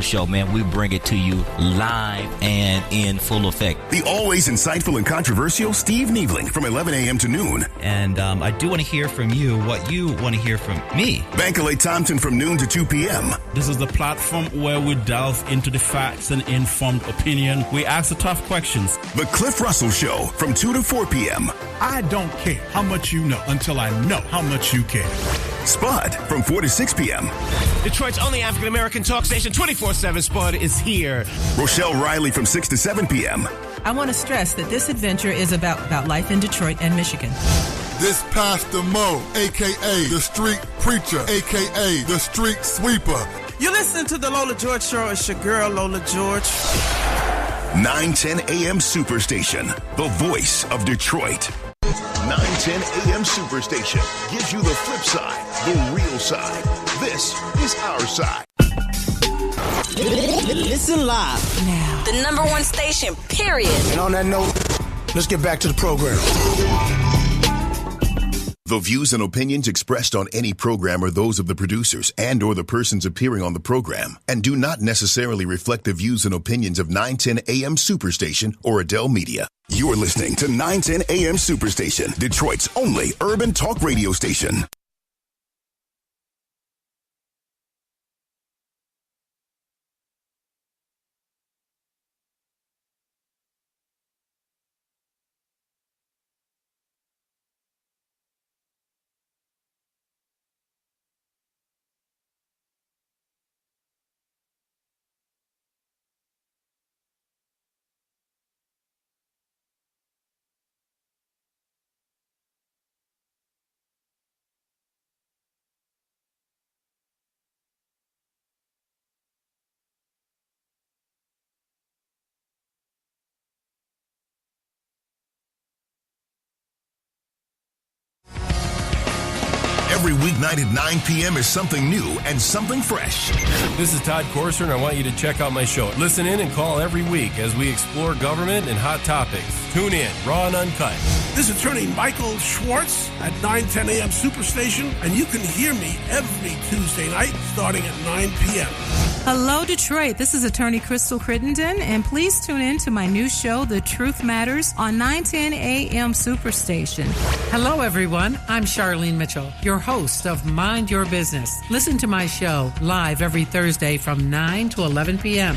Show, man, we bring it to you live and in full effect. The always insightful and controversial Steve Niebling from 11 a.m. to noon. And I do want to hear from you what you want to hear from me. Bankalay Thompson from noon to 2 p.m. This is the platform where we delve into the facts and informed opinion. We ask the tough questions. The Cliff Russell Show from 2 to 4 p.m. I don't care how much you know until I know how much you care. Spud from 4 to 6 p.m. Detroit's only African-American talk station, 24/7 Spud is here. Rochelle Riley from 6 to 7 p.m. I want to stress that this adventure is about life in Detroit and Michigan. This Pastor Mo, a.k.a. the Street Preacher, a.k.a. the Street Sweeper. You listen to the Lola George Show. It's your girl, Lola George. 910 a.m. Superstation, the voice of Detroit. 910 a.m. Superstation gives you the flip side, the real side. This is our side. Listen live now. The number one station, period. And on that note, let's get back to the program. The views and opinions expressed on any program are those of the producers and or the persons appearing on the program and do not necessarily reflect the views and opinions of 910 AM Superstation or Adele Media. You're listening to 910 AM Superstation, Detroit's only urban talk radio station. Every weeknight at 9 p.m. is something new and something fresh. This is Todd Corser, and I want you to check out my show. Listen in and call every week as we explore government and hot topics. Tune in, raw and uncut. This is attorney Michael Schwartz at 910 a.m. Superstation, and you can hear me every Tuesday night starting at 9 p.m. Hello, Detroit. This is attorney Crystal Crittenden, and please tune in to my new show, The Truth Matters, on 910 a.m. Superstation. Hello, everyone. I'm Charlene Mitchell, your host of Mind Your Business. Listen to my show live every Thursday from 9 to 11 p.m.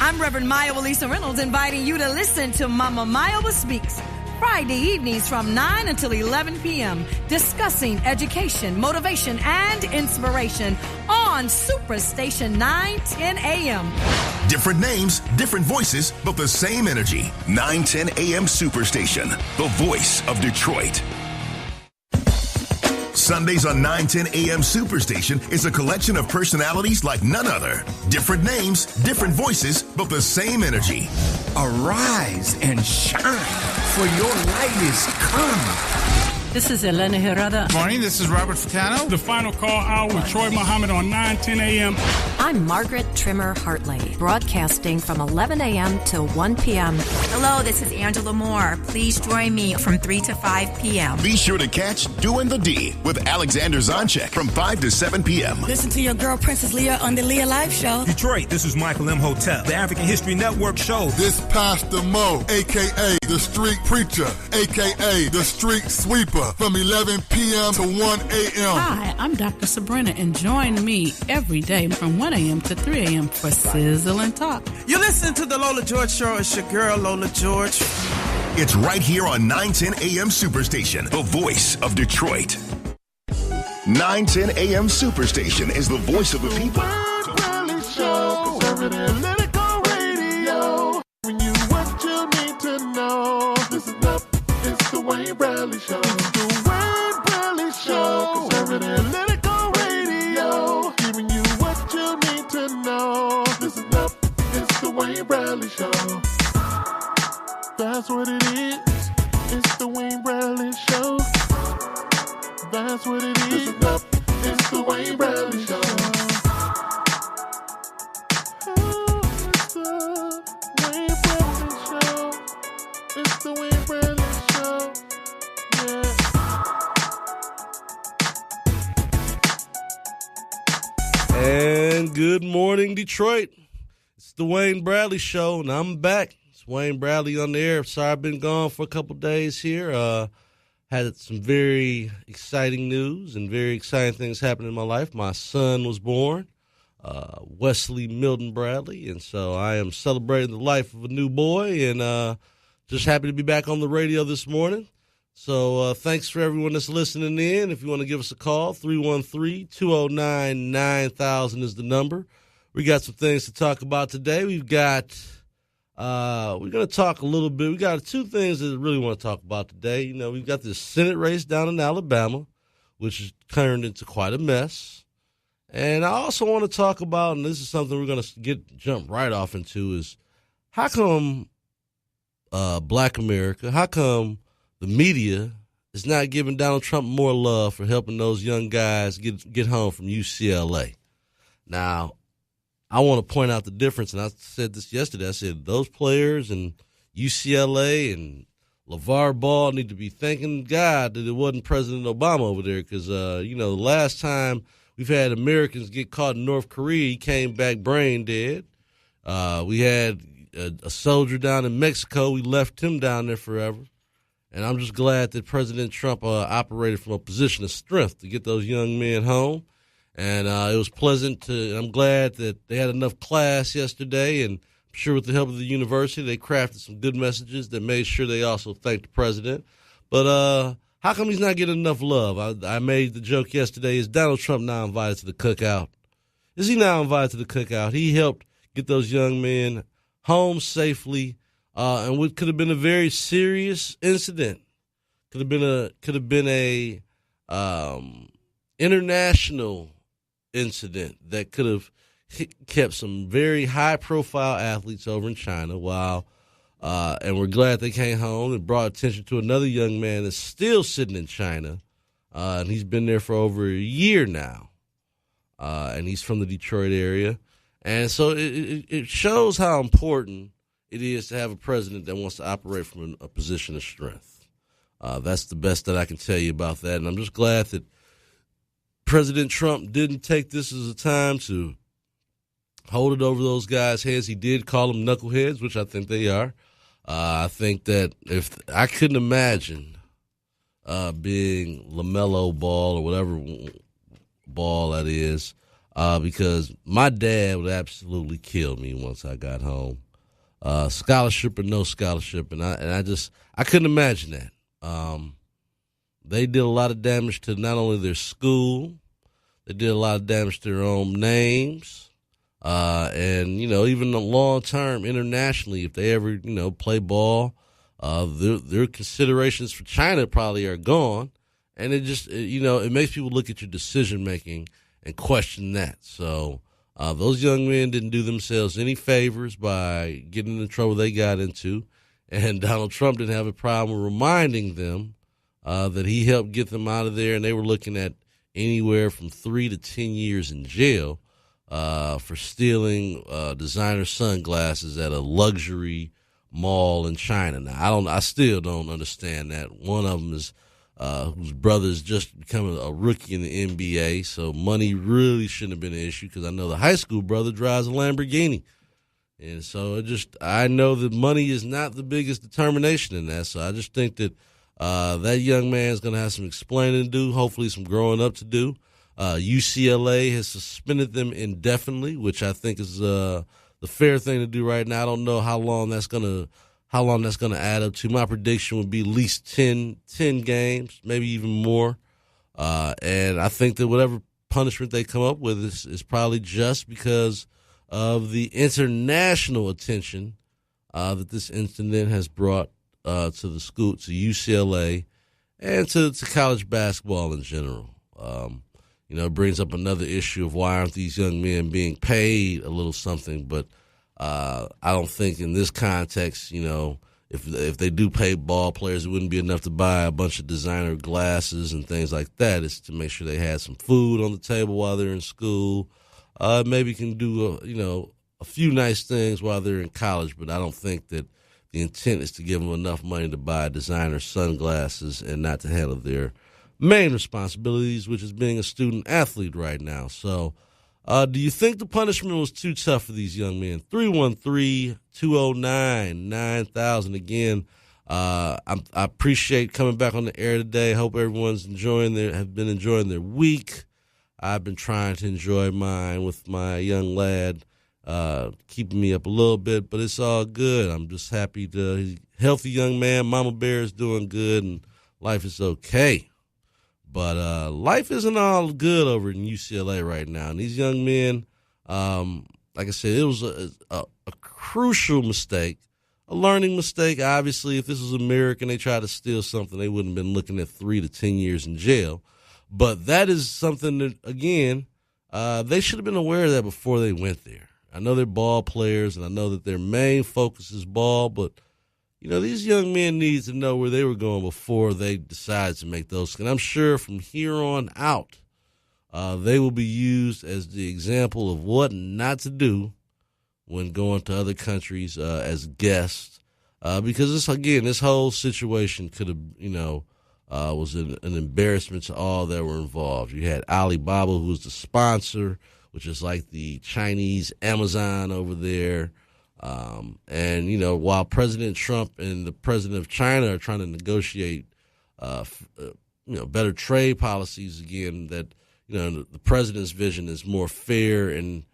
I'm Reverend Maya Lisa Reynolds, inviting you to listen to Mama Maya Speaks Friday evenings from 9 until 11 p.m. discussing education, motivation, and inspiration on Superstation 910 a.m. Different names, different voices, but the same energy. 910 a.m. Superstation, the voice of Detroit. Sundays on 910 a.m. Superstation is a collection of personalities like none other. Different names, different voices, but the same energy. Arise and shine, for your light is come. This is Elena Herrera. Good morning, this is Robert Furtado. The Final Call Hour with Troy Muhammad on 910 a.m. I'm Margaret Trimmer Hartley, broadcasting from 11 a.m. till 1 p.m. Hello, this is Angela Moore. Please join me from 3 to 5 p.m. Be sure to catch Doing the D with Alexander Zonchek from 5 to 7 p.m. Listen to your girl, Princess Leah, on the Leah Live Show. Detroit, this is Michael M. Hotel, the African History Network show. This Pastor Mo, a.k.a. the Street Preacher, a.k.a. the Street Sweeper, from 11 p.m. to 1 a.m. Hi, I'm Dr. Sabrina, and join me every day from 1 a.m. to 3 a.m. for Sizzle and Talk. You listen to the Lola George Show. It's your girl, Lola George. It's right here on 910 a.m. Superstation, the voice of Detroit. 910 a.m. Superstation is the voice of the people. It's the Wayne Bradley Show. It's the Wayne Bradley Show. Conservative Political Radio. Giving you what you need to know. Listen up, it's the Wayne Bradley Show. That's what it is. It's the Wayne Bradley Show. That's what it is. Listen up, it's the Wayne Bradley Show. Oh, it's the Wayne Bradley Show. It's the Wayne Bradley Show. And good morning, Detroit. It's the Wayne Bradley Show, and I'm back. It's Wayne Bradley on the air. Sorry I've been gone for a couple days here. Had some very exciting news and very exciting things happening in my life. My son was born, Wesley Milton Bradley, and so I am celebrating the life of a new boy, and just happy to be back on the radio this morning. So thanks for everyone that's listening in. If you want to give us a call, 313-209-9000 is the number. We got some things to talk about today. We're going to talk a little bit. We got two things that I really want to talk about today. You know, we've got this Senate race down in Alabama, which has turned into quite a mess. And I also want to talk about, and this is something we're going to jump right off into, is how come Black America, how come the media is not giving Donald Trump more love for helping those young guys get home from UCLA? Now, I want to point out the difference, and I said this yesterday. I said those players in UCLA and LeVar Ball need to be thanking God that it wasn't President Obama over there because, the last time we've had Americans get caught in North Korea, he came back brain dead. We had a soldier down in Mexico. We left him down there forever. And I'm just glad that President Trump operated from a position of strength to get those young men home. And it was pleasant I'm glad that they had enough class yesterday, and I'm sure with the help of the university, they crafted some good messages that made sure they also thanked the president. But how come he's not getting enough love? I made the joke yesterday, is Donald Trump now invited to the cookout? Is he now invited to the cookout? He helped get those young men home safely, and what could have been a very serious incident. Could have been a international incident that could have kept some very high-profile athletes over in China and we're glad they came home and brought attention to another young man that's still sitting in China, and he's been there for over a year now, and he's from the Detroit area. And so it shows how important it is to have a president that wants to operate from a position of strength. That's the best that I can tell you about that, and I'm just glad that President Trump didn't take this as a time to hold it over those guys' heads. He did call them knuckleheads, which I think they are. I think that if I couldn't imagine being LaMelo Ball or whatever Ball that is, because my dad would absolutely kill me once I got home. Scholarship or no scholarship, and I couldn't imagine that. They did a lot of damage to not only their school, they did a lot of damage to their own names, and even the long term internationally, if they ever play ball, their considerations for China probably are gone, and it makes people look at your decision making and question that. So those young men didn't do themselves any favors by getting in the trouble they got into, and Donald Trump didn't have a problem reminding them that he helped get them out of there, and they were looking at anywhere from 3 to 10 years in jail for stealing designer sunglasses at a luxury mall in China. Now, I still don't understand that. One of them is whose brother is just becoming a rookie in the NBA, so money really shouldn't have been an issue because I know the high school brother drives a Lamborghini. And so I know that money is not the biggest determination in that, so I just think that that young man is going to have some explaining to do, hopefully some growing up to do. UCLA has suspended them indefinitely, which I think is the fair thing to do right now. I don't know how long that's going to add up to. My prediction would be at least 10 games, maybe even more. And I think that whatever punishment they come up with is probably just because of the international attention that this incident has brought to the school, to UCLA, and to college basketball in general. It brings up another issue of why aren't these young men being paid a little something, but I don't think in this context, if they do pay ball players, it wouldn't be enough to buy a bunch of designer glasses and things like that. It's to make sure they had some food on the table while they're in school. Maybe can do a few nice things while they're in college, but I don't think that the intent is to give them enough money to buy designer sunglasses and not to handle their main responsibilities, which is being a student athlete right now. So Do you think the punishment was too tough for these young men? 313-209-9000. Again, I appreciate coming back on the air today. Hope everyone's have been enjoying their week. I've been trying to enjoy mine with my young lad, keeping me up a little bit, but it's all good. I'm just happy he's a healthy young man. Mama Bear is doing good, and life is okay. But life isn't all good over in UCLA right now. And these young men, like I said, it was a crucial mistake, a learning mistake. Obviously, if this was America and they tried to steal something, they wouldn't have been looking at 3 to 10 years in jail. But that is something that, again, they should have been aware of that before they went there. I know they're ball players, and I know that their main focus is ball, but these young men need to know where they were going before they decide to make those. And I'm sure from here on out, they will be used as the example of what not to do when going to other countries as guests. Because this whole situation could have, was an embarrassment to all that were involved. You had Alibaba, who was the sponsor, which is like the Chinese Amazon over there. And while President Trump and the president of China are trying to negotiate, better trade policies again, that, the president's vision is more fair and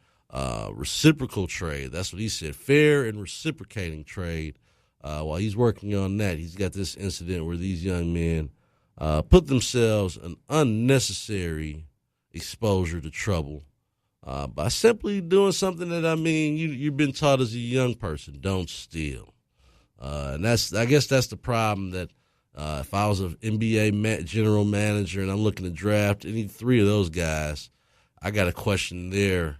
reciprocal trade. That's what he said, fair and reciprocating trade. While he's working on that, he's got this incident where these young men put themselves in unnecessary exposure to trouble. By simply doing something that, you've been taught as a young person, don't steal. And I guess that's the problem, that if I was an NBA general manager and I'm looking to draft any 3 of those guys, I got to question their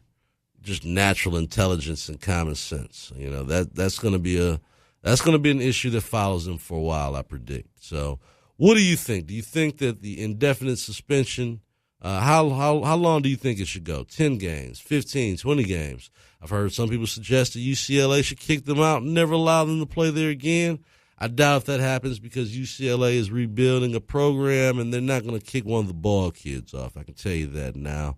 just natural intelligence and common sense. That's going to be an issue that follows them for a while, I predict. So what do you think? Do you think that the indefinite suspension, how long do you think it should go? 10 games, 15, 20 games? I've heard some people suggest that UCLA should kick them out and never allow them to play there again. I doubt if that happens, because UCLA is rebuilding a program and they're not going to kick one of the ball kids off. I can tell you that now.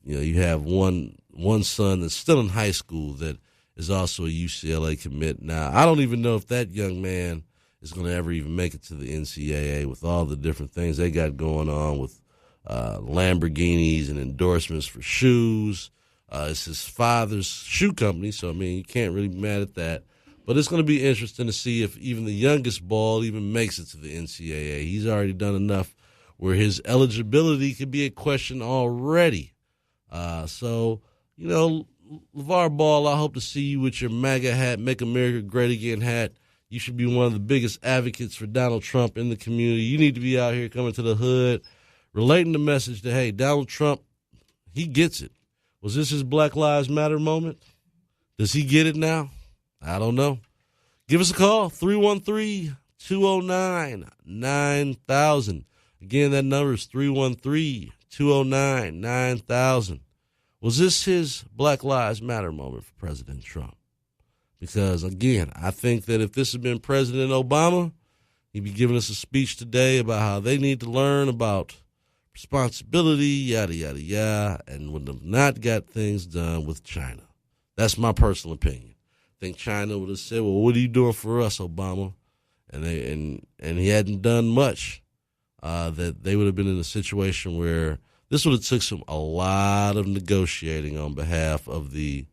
You have one son that's still in high school that is also a UCLA commit. Now, I don't even know if that young man is going to ever even make it to the NCAA with all the different things they got going on with Lamborghinis and endorsements for shoes. It's his father's shoe company, so, you can't really be mad at that. But it's going to be interesting to see if even the youngest ball even makes it to the NCAA. He's already done enough where his eligibility could be a question already. So, LeVar Ball, I hope to see you with your MAGA hat, Make America Great Again hat. You should be one of the biggest advocates for Donald Trump in the community. You need to be out here coming to the hood, relating the message that, hey, Donald Trump, he gets it. Was this his Black Lives Matter moment? Does he get it now? I don't know. Give us a call, 313-209-9000. Again, that number is 313-209-9000. Was this his Black Lives Matter moment for President Trump? Because, again, I think that if this had been President Obama, he'd be giving us a speech today about how they need to learn about responsibility, yada, yada, yada, and would have not got things done with China. That's my personal opinion. I think China would have said, well, what are you doing for us, Obama? And he hadn't done much. That they would have been in a situation where this would have took a lot of negotiating on behalf of the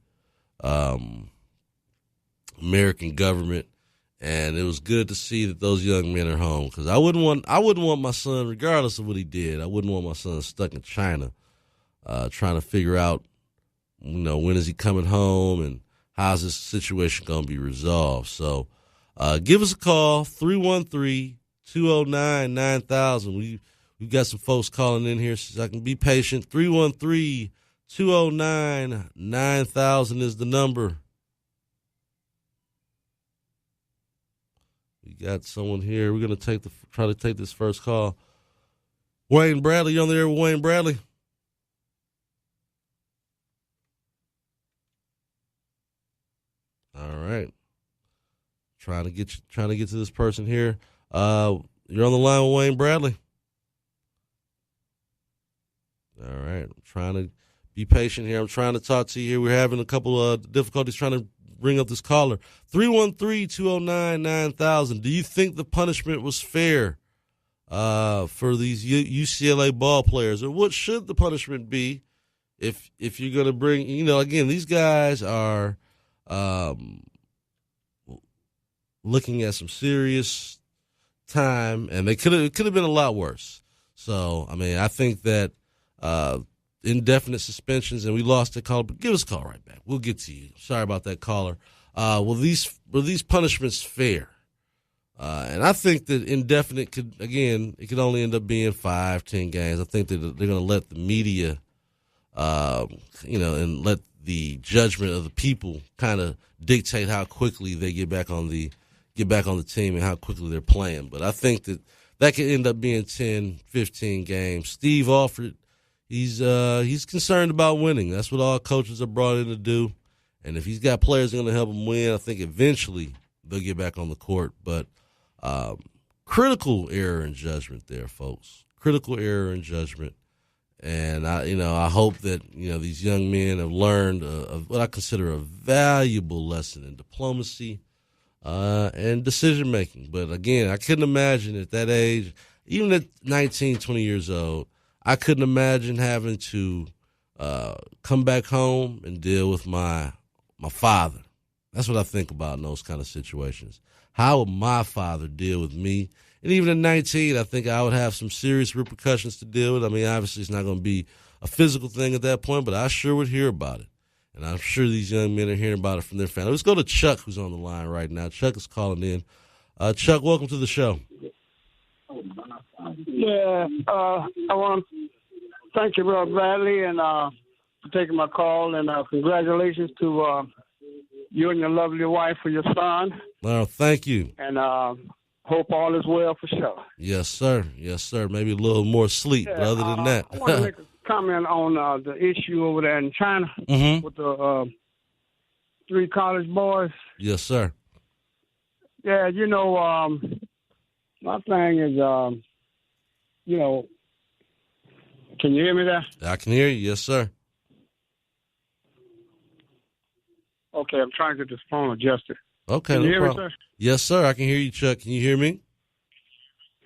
American government, and it was good to see that those young men are home, because I wouldn't want my son, regardless of what he did, I wouldn't want my son stuck in China, trying to figure out, when is he coming home and how's this situation going to be resolved. So, give us a call, 313-209-9000. We've got some folks calling in here, so I can be patient. 313-209-9000 is the number. We got someone here. We're going to try to take this first call. Wayne Bradley, you on there with Wayne Bradley? All right. Trying to get to this person here. You're on the line with Wayne Bradley. All right. I'm trying to be patient here. I'm trying to talk to you here. We're having a couple of difficulties trying to bring up this caller. 313-209-9000. Do you think the punishment was fair for these UCLA ball players? Or what should the punishment be if you're going to bring, again, these guys are looking at some serious time, and it could have been a lot worse. So, I think that indefinite suspensions, and we lost the caller, but give us a call right back. We'll get to you. Sorry about that, caller. Were these punishments fair? And I think that indefinite could only end up being 5-10 games. I think that they're going to let the media, and let the judgment of the people kind of dictate how quickly they get back on the team and how quickly they're playing. But I think that could end up being 10, 15 games. Steve Alford, he's concerned about winning. That's what all coaches are brought in to do. And if he's got players going to help him win, I think eventually they'll get back on the court. But critical error in judgment there, folks. Critical error in judgment. And I hope that these young men have learned what I consider a valuable lesson in diplomacy and decision making. But again, I couldn't imagine at that age, even at 19, 20 years old, I couldn't imagine having to come back home and deal with my father. That's what I think about in those kind of situations. How would my father deal with me? And even at 19, I think I would have some serious repercussions to deal with. Obviously it's not going to be a physical thing at that point, but I sure would hear about it. And I'm sure these young men are hearing about it from their family. Let's go to Chuck, who's on the line right now. Chuck is calling in. Chuck, welcome to the show. Yeah, I want to thank you, Brother Bradley, and for taking my call, and congratulations to you and your lovely wife for your son. Well, thank you. And hope all is well for sure. Yes, sir. Yes, sir. Maybe a little more sleep, but other than that. I want to make a comment on the issue over there in China with the 3 college boys. Yes, sir. Yeah, my thing is, can you hear me there? I can hear you. Yes, sir. Okay, I'm trying to get this phone adjusted. Okay, can you hear problem. me, sir? Yes, sir. I can hear you, Chuck. Can you hear me?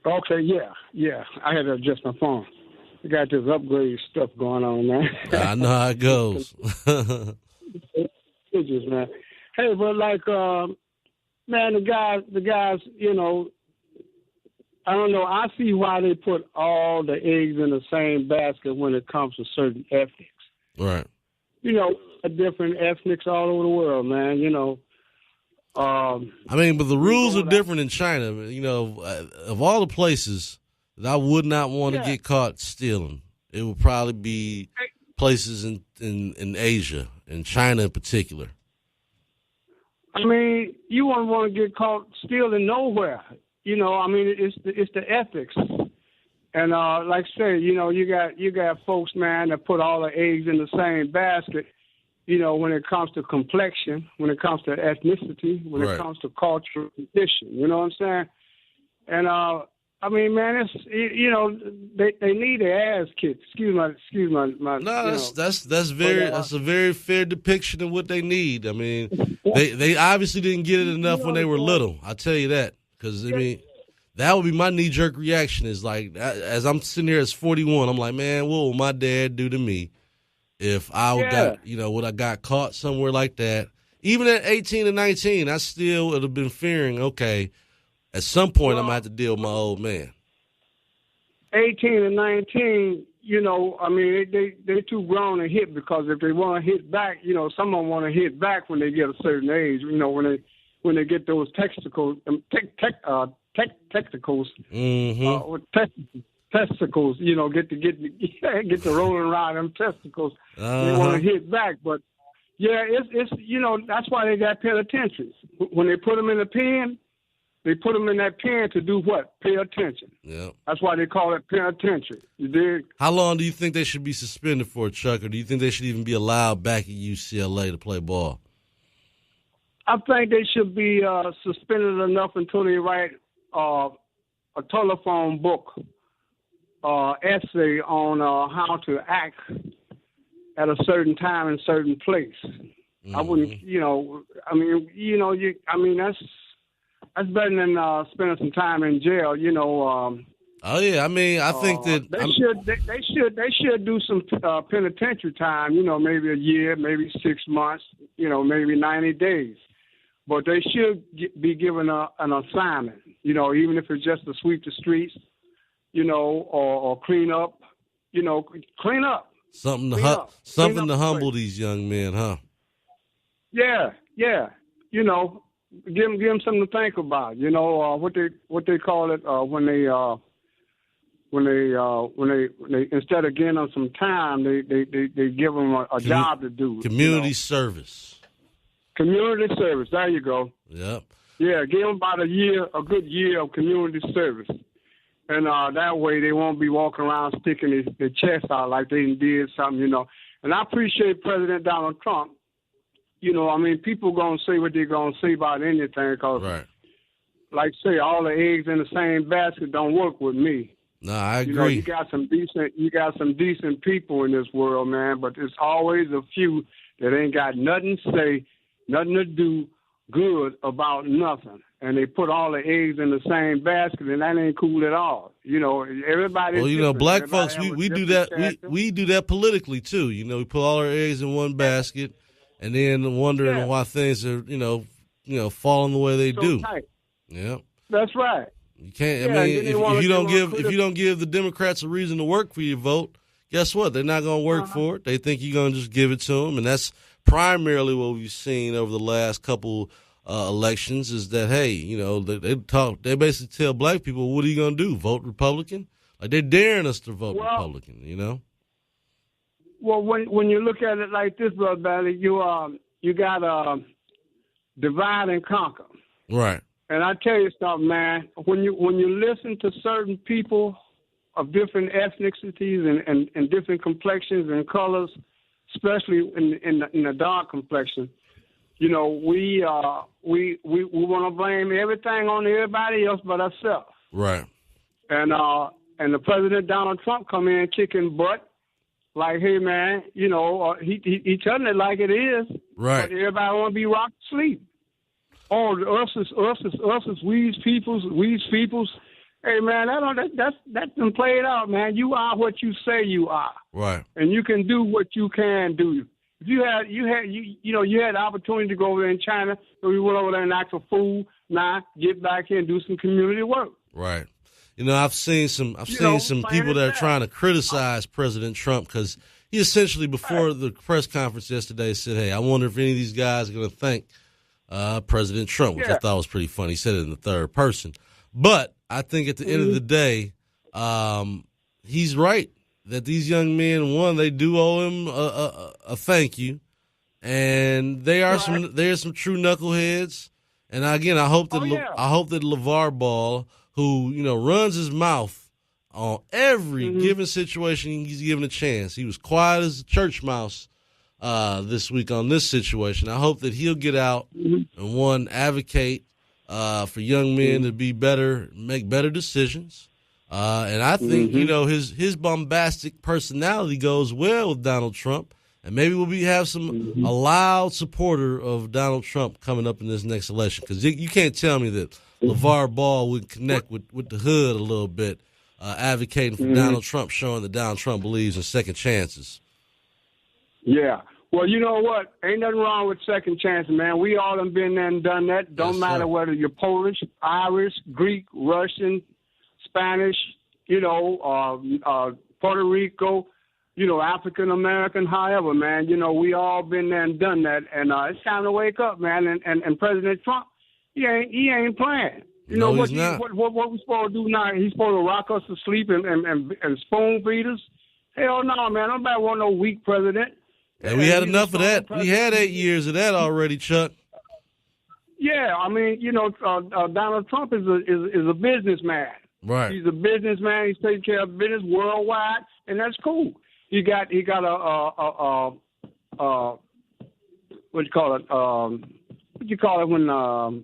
Okay, yeah. I had to adjust my phone. We got this upgrade stuff going on, man. I know how it goes. It's just, man. Hey, but man, the guys, I don't know. I see why they put all the eggs in the same basket when it comes to certain ethnics. Right. Different ethnics all over the world, man. But the rules are different in China. Of all the places that I would not want to get caught stealing, it would probably be places in Asia, in China in particular. You wouldn't want to get caught stealing nowhere. It's the ethics. And like I say, you got folks, man, that put all the eggs in the same basket. When it comes to complexion, when it comes to ethnicity, when it comes to cultural tradition, you know what I'm saying? And man, it's they need their ass kicked. Excuse my. No, that's a very fair depiction of what they need. They obviously didn't get it enough when they were little. I'll tell you that, because that would be my knee jerk reaction. Is like, as I'm sitting here as 41, I'm like, man, what will my dad do to me if I would I got caught somewhere like that? Even at 18 and 19, I still would have been fearing, okay, at some point I'm going to have to deal with my old man. 18 and 19, they too grown to hit, because if they want to hit back, some of them want to hit back when they get a certain age, when they get those testicles, testicles, get the rolling around them testicles. They want to hit back, but it's that's why they got penitentiaries. When they put them in the pen, they put them in that pen to do what? Pay attention. Yeah. That's why they call it penitentiary. You dig? How long do you think they should be suspended for, Chuck, or do you think they should even be allowed back at UCLA to play ball? I think they should be suspended enough until they write a telephone book essay on how to act at a certain time and certain place. Mm-hmm. I wouldn't, that's better than spending some time in jail, Oh yeah, I mean, I think that they should do some penitentiary time. Maybe a year, maybe 6 months. Maybe 90 days. But they should be given an assignment. Even if it's just to sweep the streets, or clean up. Clean up. Something to humble these young men, huh? Yeah. Give them something to think about. What they call it when they instead of giving them some time, they give them a job to do. Community service. Community service. There you go. Yep. Yeah, give them about a good year of community service, and that way they won't be walking around sticking their chest out like they did something. And I appreciate President Donald Trump. People gonna say what they're gonna say about anything, cause right. Like say all the eggs in the same basket don't work with me. No, I agree. You got some decent people in this world, man, but there's always a few that ain't got nothing to say, nothing to do good about nothing. And they put all the eggs in the same basket, and that ain't cool at all. Everybody. Well, black folks, we do that. We do that politically too. We put all our eggs in one basket, and then wondering why things are, falling the way they do. Tight. Yeah, that's right. You can't. If you don't give the Democrats a reason to work for your vote, guess what? They're not going to work for it. They think you're going to just give it to them, and that's primarily what we've seen over the last couple elections. Is that they basically tell black people, "What are you going to do? Vote Republican?" Like they're daring us to vote Republican. Well, when you look at it like this, Brother Bailey, you got divide and conquer. Right. And I tell you something, man. When you listen to certain people of different ethnicities and different complexions and colors, especially in the dark complexion, we want to blame everything on everybody else but ourselves. Right. And the President Donald Trump come in kicking butt, like, hey man, he telling it like it is. Right. But everybody want to be rocked to sleep. Oh, us is we's peoples. Hey man, that's been played out, man. You are what you say you are. Right. And you can do what you can do. If you had the opportunity to go over there in China, so we went over there and act a fool. Now get back here and do some community work. Right. I've seen some people that are trying to criticize President Trump because he essentially before the press conference yesterday said, "Hey, I wonder if any of these guys are going to thank President Trump," which I thought was pretty funny. He said it in the third person. But I think at the end of the day, he's right that these young men, one, they do owe him a thank you, and there's some true knuckleheads. And again, I hope that LeVar Ball, who runs his mouth on every given situation he's given a chance, he was quiet as a church mouse this week on this situation. I hope that he'll get out and advocate for young men to be better, make better decisions. And I think his bombastic personality goes well with Donald Trump, and maybe we'll have a loud supporter of Donald Trump coming up in this next election, because you can't tell me that LeVar Ball would connect with the hood a little bit, advocating for Donald Trump, showing that Donald Trump believes in second chances. Yeah. Well, you know what? Ain't nothing wrong with second chances, man. We all have been there and done that. Don't matter whether you're Polish, Irish, Greek, Russian, Spanish, Puerto Rico, African American, however, man. We all been there and done that, and it's time to wake up, man. And President Trump, he ain't playing. No, what he's not. What we supposed to do now? He's supposed to rock us to sleep and spoon feed us? Hell no, man. Nobody want no weak president. And we had enough of that. We had 8 years of that already, Chuck. Yeah, I mean, Donald Trump is a businessman. Right. He's a businessman. He's taking care of business worldwide, and that's cool. He got a what you call it when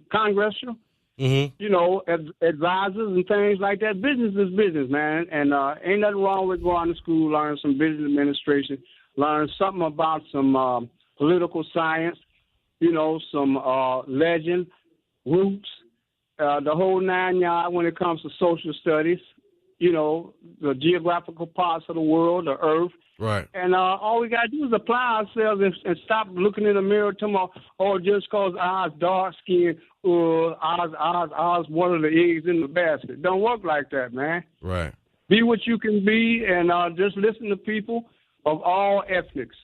congressional. you know, advisors and things like that. Business is business, man. And ain't nothing wrong with going to school, learn some business administration, learn something about some political science, you know, some legend, roots, the whole 9 yards when it comes to social studies, you know, the geographical parts of the world, the earth. Right. And all we got to do is apply ourselves and stop looking in the mirror tomorrow, or just because ours dark skin, ours one of the eggs in the basket. Don't work like that, man. Right. Be what you can be, and just listen to people of all ethnics.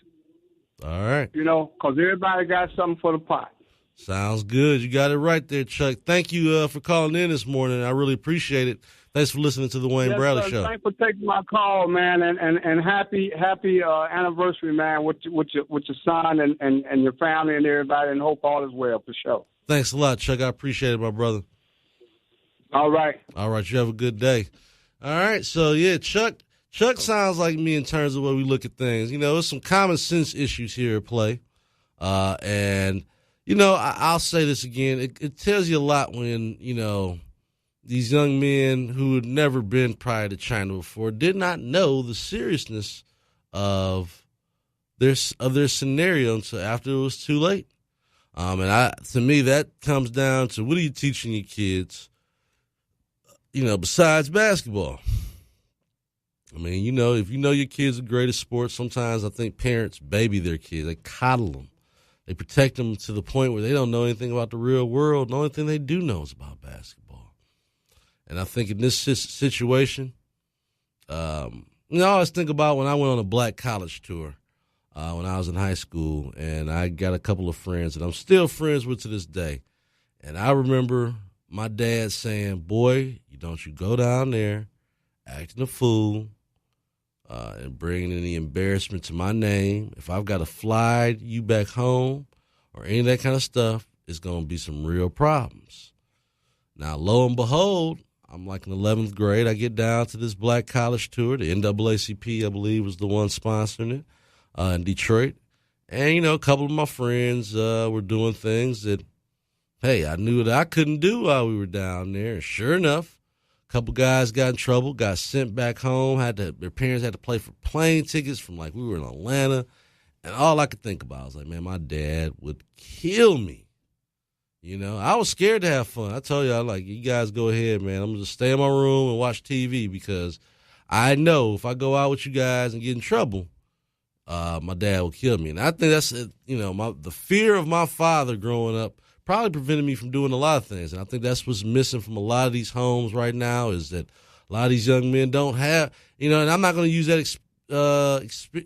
All right. You know, because everybody got something for the pot. Sounds good. You got it right there, Chuck. Thank you for calling in this morning. I really appreciate it. Thanks for listening to the Wayne Bradley Show. Thanks for taking my call, man, and happy anniversary, man, with your son and your family and everybody, and hope all is well for sure. Thanks a lot, Chuck. I appreciate it, my brother. All right. All right. You have a good day. All right. So, yeah, Chuck sounds like me in terms of the way we look at things. You know, there's some common sense issues here at play. And, you know, I'll say this again. It tells you a lot when, you know, these young men who had never been prior to China before did not know the seriousness of their scenario until after it was too late. To me, that comes down to, what are you teaching your kids, you know, besides basketball? I mean, you know, if you know your kids are great at sports, sometimes I think parents baby their kids. They coddle them. They protect them to the point where they don't know anything about the real world. The only thing they do know is about basketball. And I think in this situation, you know, I always think about when I went on a black college tour when I was in high school, and I got a couple of friends that I'm still friends with to this day. And I remember my dad saying, boy, don't you go down there acting a fool and bringing any embarrassment to my name. If I've got to fly you back home or any of that kind of stuff, it's going to be some real problems. Now, lo and behold, I'm like in 11th grade. I get down to this black college tour. The NAACP, I believe, was the one sponsoring it in Detroit. And, you know, a couple of my friends were doing things that, hey, I knew that I couldn't do while we were down there. And sure enough, a couple guys got in trouble, got sent back home. Their parents had to pay for plane tickets from, like, we were in Atlanta. And all I could think about was like, man, my dad would kill me. You know, I was scared to have fun. I told you, you guys go ahead, man. I'm going to just stay in my room and watch TV because I know if I go out with you guys and get in trouble, my dad will kill me. And I think that's, you know, the fear of my father growing up probably prevented me from doing a lot of things. And I think that's what's missing from a lot of these homes right now is that a lot of these young men don't have, you know, and I'm not going to use that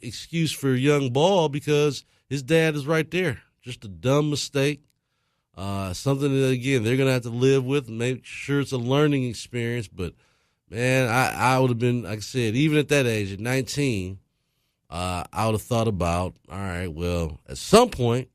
excuse for young Ball because his dad is right there. Just a dumb mistake. Something that, again, they're going to have to live with and make sure it's a learning experience. But, man, I would have been, like I said, even at that age, at 19, I would have thought about, all right, well, at some point,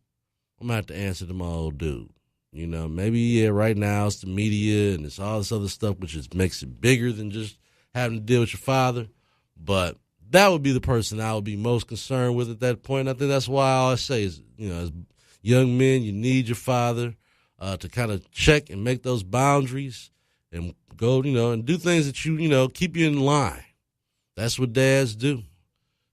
I'm going to have to answer to my old dude. You know, maybe, right now it's the media and it's all this other stuff, which just makes it bigger than just having to deal with your father. But that would be the person I would be most concerned with at that point. And I think that's why I always say is, you know, as young men, you need your father to kind of check and make those boundaries and go, you know, and do things that you know, keep you in line. That's what dads do,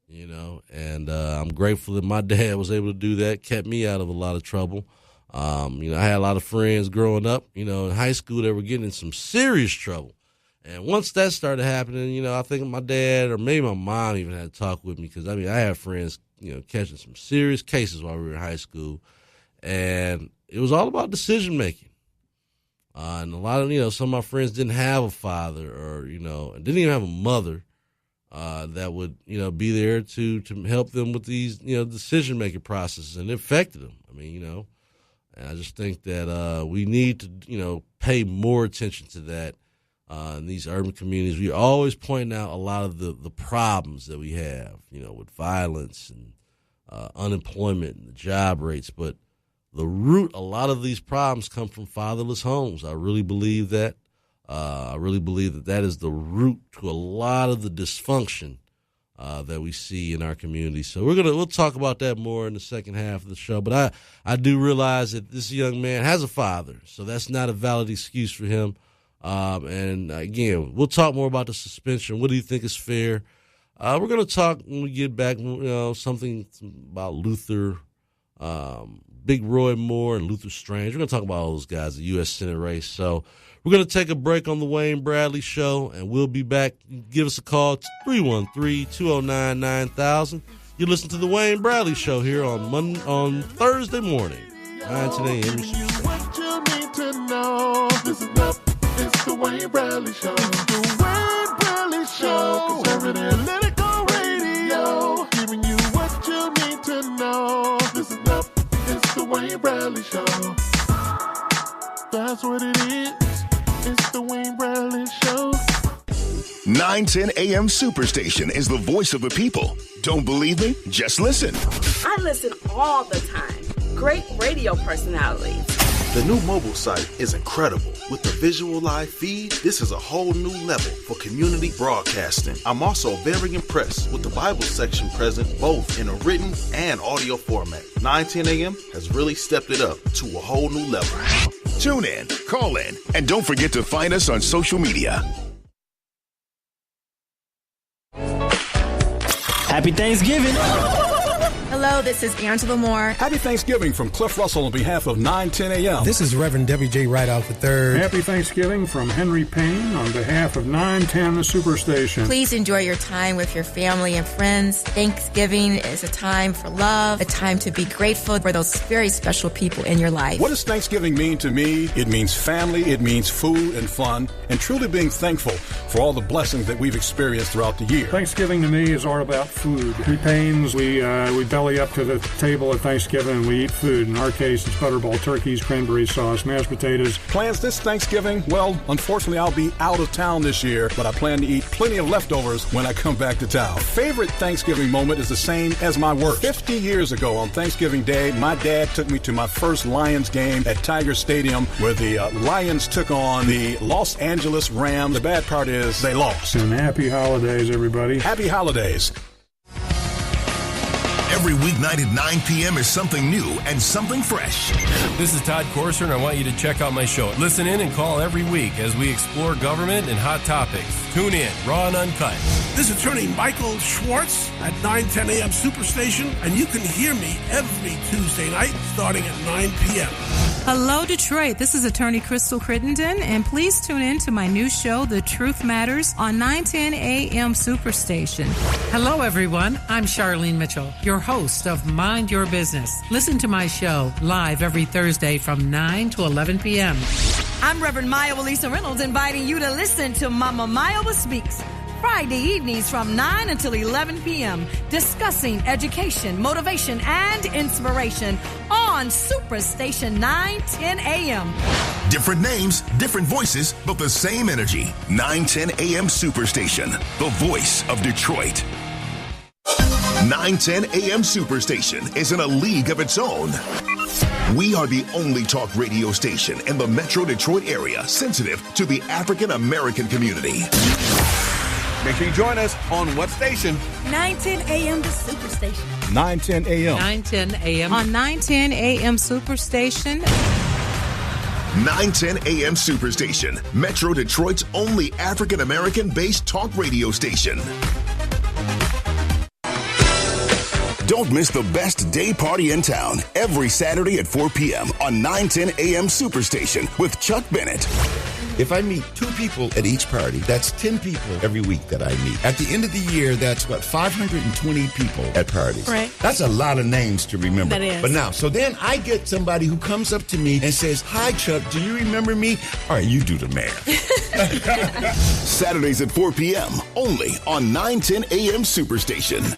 you know, and I'm grateful that my dad was able to do that, kept me out of a lot of trouble. You know, I had a lot of friends growing up, you know, in high school that were getting in some serious trouble. And once that started happening, you know, I think my dad or maybe my mom even had to talk with me because, I mean, I had friends, you know, catching some serious cases while we were in high school. And it was all about decision making. And a lot of, you know, some of my friends didn't have a father or, you know, didn't even have a mother that would, you know, be there to help them with these, you know, decision making processes. And it affected them. I mean, you know, and I just think that we need to, you know, pay more attention to that in these urban communities. We always point out a lot of the problems that we have, you know, with violence and unemployment and the job rates. But the root, a lot of these problems come from fatherless homes. I really believe that. I really believe that is the root to a lot of the dysfunction that we see in our community. So we'll talk about that more in the second half of the show. But I do realize that this young man has a father, so that's not a valid excuse for him. And again, we'll talk more about the suspension. What do you think is fair? We're going to talk when we get back, something about Luther, Big Roy Moore and Luther Strange. We're going to talk about all those guys, the U.S. Senate race. So we're going to take a break on the Wayne Bradley Show, and we'll be back. Give us a call. It's 313-209-9000. You listen to the Wayne Bradley Show here on Thursday morning, 9-10 a.m. What you need to know. Listen up, it's the Wayne Bradley Show. The Wayne Bradley Show. Conservative political radio. Giving you what you need to know. Listen up, it's the Wayne Bradley Show. That's what it is. It's the Wayne Bradley Show. 910 AM Superstation is the voice of the people. Don't believe me? Just listen. I listen all the time. Great radio personalities. The new mobile site is incredible. With the visual live feed, this is a whole new level for community broadcasting. I'm also very impressed with the Bible section present both in a written and audio format. 910 AM has really stepped it up to a whole new level. Tune in, call in, and don't forget to find us on social media. Happy Thanksgiving. Hello, this is Angela Moore. Happy Thanksgiving from Cliff Russell on behalf of 910 AM. This is Reverend W.J. Rideout III. Happy Thanksgiving from Henry Payne on behalf of 910 The Superstation. Please enjoy your time with your family and friends. Thanksgiving is a time for love, a time to be grateful for those very special people in your life. What does Thanksgiving mean to me? It means family, it means food and fun, and truly being thankful for all the blessings that we've experienced throughout the year. Thanksgiving to me is all about food. We Paynes, we belly up to the table at Thanksgiving and we eat food. In our case, it's butterball turkeys, cranberry sauce, mashed potatoes. Plans this Thanksgiving? Well, unfortunately, I'll be out of town this year, but I plan to eat plenty of leftovers when I come back to town. Favorite Thanksgiving moment is the same as my worst. 50 years ago on Thanksgiving Day, my dad took me to my first Lions game at Tiger Stadium where the Lions took on the Los Angeles Rams. The bad part is they lost. And happy holidays, everybody. Happy holidays. Every weeknight at 9 p.m. is something new and something fresh. This is Todd Corser, and I want you to check out my show. Listen in and call every week as we explore government and hot topics. Tune in, raw and uncut. This is attorney Michael Schwartz at 910 AM Superstation, and you can hear me every Tuesday night starting at 9 p.m. Hello, Detroit. This is attorney Crystal Crittenden, and please tune in to my new show, The Truth Matters, on 910 AM Superstation. Hello, everyone. I'm Charlene Mitchell, your host of Mind Your Business. Listen to my show live every Thursday from 9 to 11 p.m. I'm Reverend Maya Lisa Reynolds, inviting you to listen to Mama Maya Speaks Friday evenings from 9 until 11 p.m. discussing education, motivation, and inspiration on Superstation 910 a.m. Different names, different voices, but the same energy. 910 AM Superstation, the voice of Detroit. 910 AM Superstation is in a league of its own. We are the only talk radio station in the Metro Detroit area sensitive to the African American community. Make sure you join us on what station? 910 AM The Superstation. 910 AM. 910 AM. On 910 AM Superstation. 910 AM Superstation, Metro Detroit's only African American based talk radio station. Don't miss the best day party in town every Saturday at 4 p.m. on 910 AM Superstation with Chuck Bennett. If I meet 2 people at each party, that's 10 people every week that I meet. At the end of the year, that's 520 people at parties. Right. That's a lot of names to remember. That is. But now, so then I get somebody who comes up to me and says, "Hi, Chuck, do you remember me?" All right, you do the math. Saturdays at 4 p.m. only on 910 AM Superstation.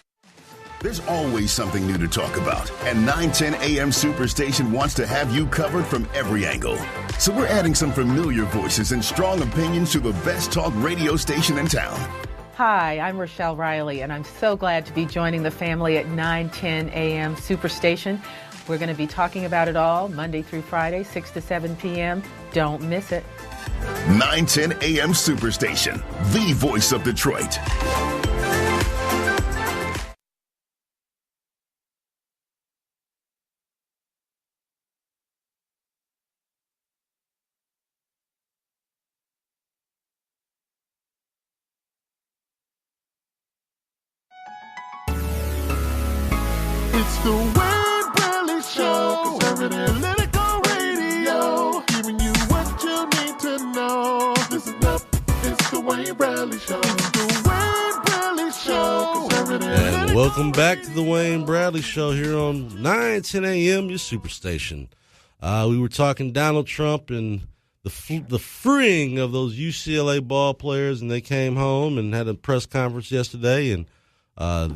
There's always something new to talk about, and 910 AM Superstation wants to have you covered from every angle. So we're adding some familiar voices and strong opinions to the best talk radio station in town. Hi, I'm Rochelle Riley, and I'm so glad to be joining the family at 910 AM Superstation. We're going to be talking about it all Monday through Friday, 6 to 7 p.m. Don't miss it. 910 AM Superstation, the voice of Detroit. the Wayne Bradley Show. Conservative Political Radio. Giving you what you need to know. Listen up, it's the Wayne Bradley Show. It's the Wayne Bradley Show. And welcome back to the Wayne Bradley Show here on 910 a.m., your superstation. We were talking Donald Trump and the freeing of those UCLA ball players, and they came home and had a press conference yesterday, and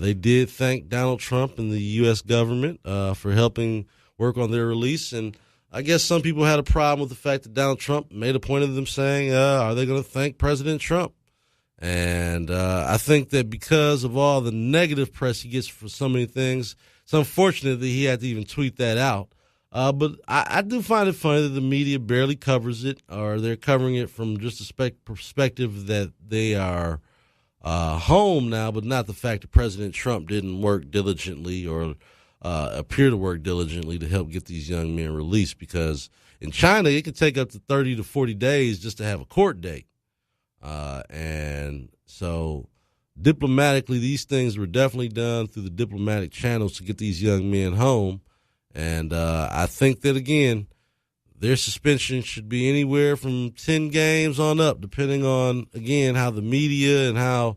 they did thank Donald Trump and the U.S. government for helping work on their release. And I guess some people had a problem with the fact that Donald Trump made a point of them saying, are they going to thank President Trump? And I think that because of all the negative press he gets for so many things, it's unfortunate that he had to even tweet that out. But I do find it funny that the media barely covers it, or they're covering it from just a perspective that they are home now, but not the fact that President Trump didn't work diligently or appear to work diligently to help get these young men released. Because in China, it could take up to 30 to 40 days just to have a court date. And so diplomatically, these things were definitely done through the diplomatic channels to get these young men home. And I think that, again, their suspension should be anywhere from 10 games on up, depending on, again, how the media and how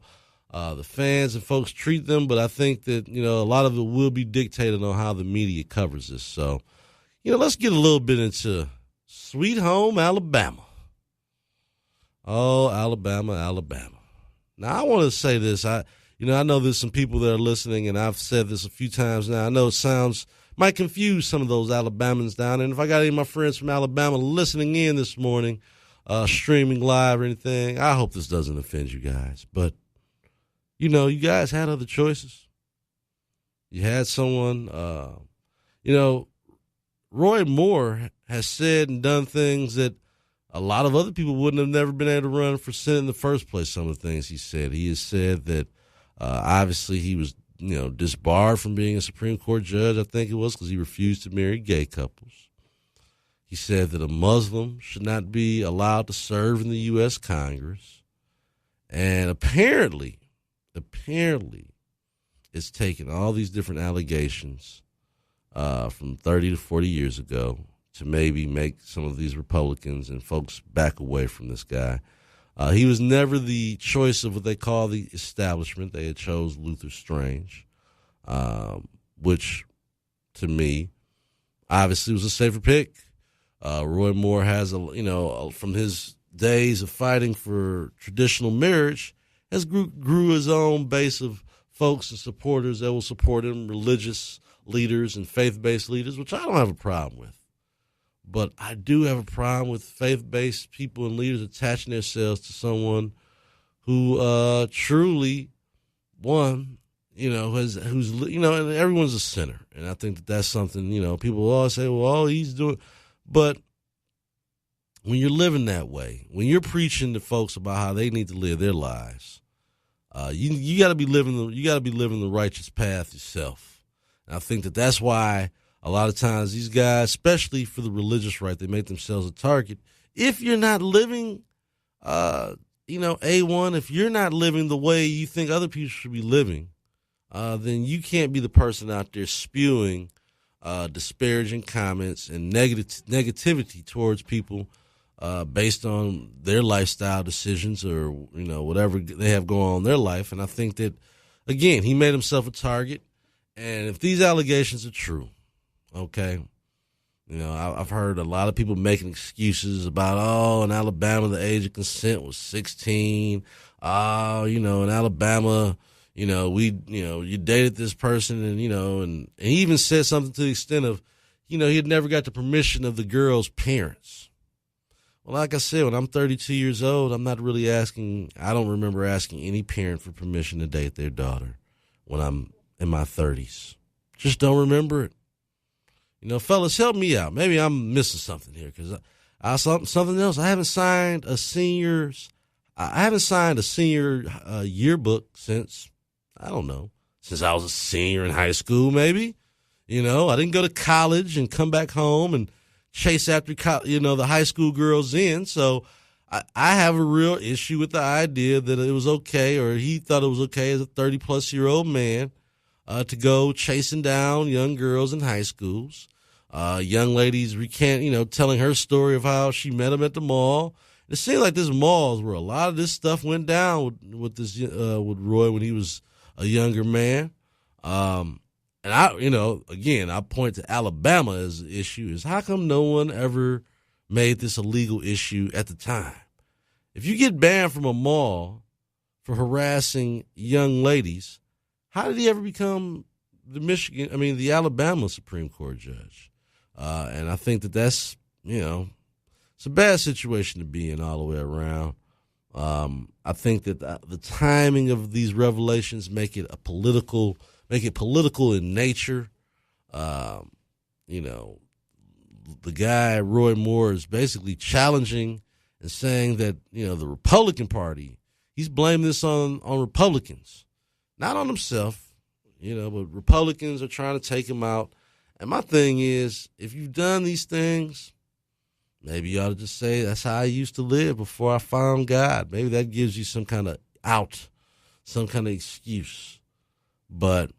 the fans and folks treat them. But I think that, a lot of it will be dictated on how the media covers this. So, let's get a little bit into Sweet Home Alabama. Oh, Alabama, Alabama. Now, I want to say this. I know there's some people that are listening, and I've said this a few times now. I know it might confuse some of those Alabamans down. And if I got any of my friends from Alabama listening in this morning, streaming live or anything, I hope this doesn't offend you guys. But, you guys had other choices. You had someone, Roy Moore has said and done things that a lot of other people wouldn't have never been able to run for Senate in the first place. Some of the things he said. He has said that obviously he was, disbarred from being a Supreme Court judge, I think it was, because he refused to marry gay couples. He said that a Muslim should not be allowed to serve in the U.S. Congress. And apparently, it's taken all these different allegations from 30 to 40 years ago to maybe make some of these Republicans and folks back away from this guy. He was never the choice of what they call the establishment. They had chose Luther Strange, which, to me, obviously was a safer pick. Roy Moore has, from his days of fighting for traditional marriage, has grew his own base of folks and supporters that will support him, religious leaders and faith-based leaders, which I don't have a problem with. But I do have a problem with faith-based people and leaders attaching themselves to someone who truly, and everyone's a sinner. And I think that that's something, people always say, he's doing. But when you're living that way, when you're preaching to folks about how they need to live their lives, you got to be living the righteous path yourself. And I think that that's why a lot of times these guys, especially for the religious right, they make themselves a target. If you're not living, A1, if you're not living the way you think other people should be living, then you can't be the person out there spewing disparaging comments and negativity towards people based on their lifestyle decisions or, whatever they have going on in their life. And I think that, again, he made himself a target. And if these allegations are true, okay, I've heard a lot of people making excuses about, in Alabama, the age of consent was 16. In Alabama, you dated this person and he even said something to the extent of, he had never got the permission of the girl's parents. Well, like I said, when I'm 32 years old, I don't remember asking any parent for permission to date their daughter when I'm in my 30s. Just don't remember it. Fellas, help me out. Maybe I'm missing something here because something else. I haven't signed a senior yearbook since I was a senior in high school. Maybe, I didn't go to college and come back home and chase after the high school girls in. So I have a real issue with the idea that it was okay, or he thought it was okay as a 30-plus-year-old man to go chasing down young girls in high schools. Young ladies telling her story of how she met him at the mall. It seemed like this mall is where a lot of this stuff went down with Roy when he was a younger man. And I point to Alabama as the issue is how come no one ever made this a legal issue at the time? If you get banned from a mall for harassing young ladies, how did he ever become the Alabama Supreme Court judge? And I think that's, it's a bad situation to be in all the way around. I think that the timing of these revelations make it political in nature. The guy, Roy Moore, is basically challenging and saying that, the Republican Party, he's blaming this on Republicans, not on himself, but Republicans are trying to take him out. And my thing is, if you've done these things, maybe you ought to just say, that's how I used to live before I found God. Maybe that gives you some kind of out, some kind of excuse. But,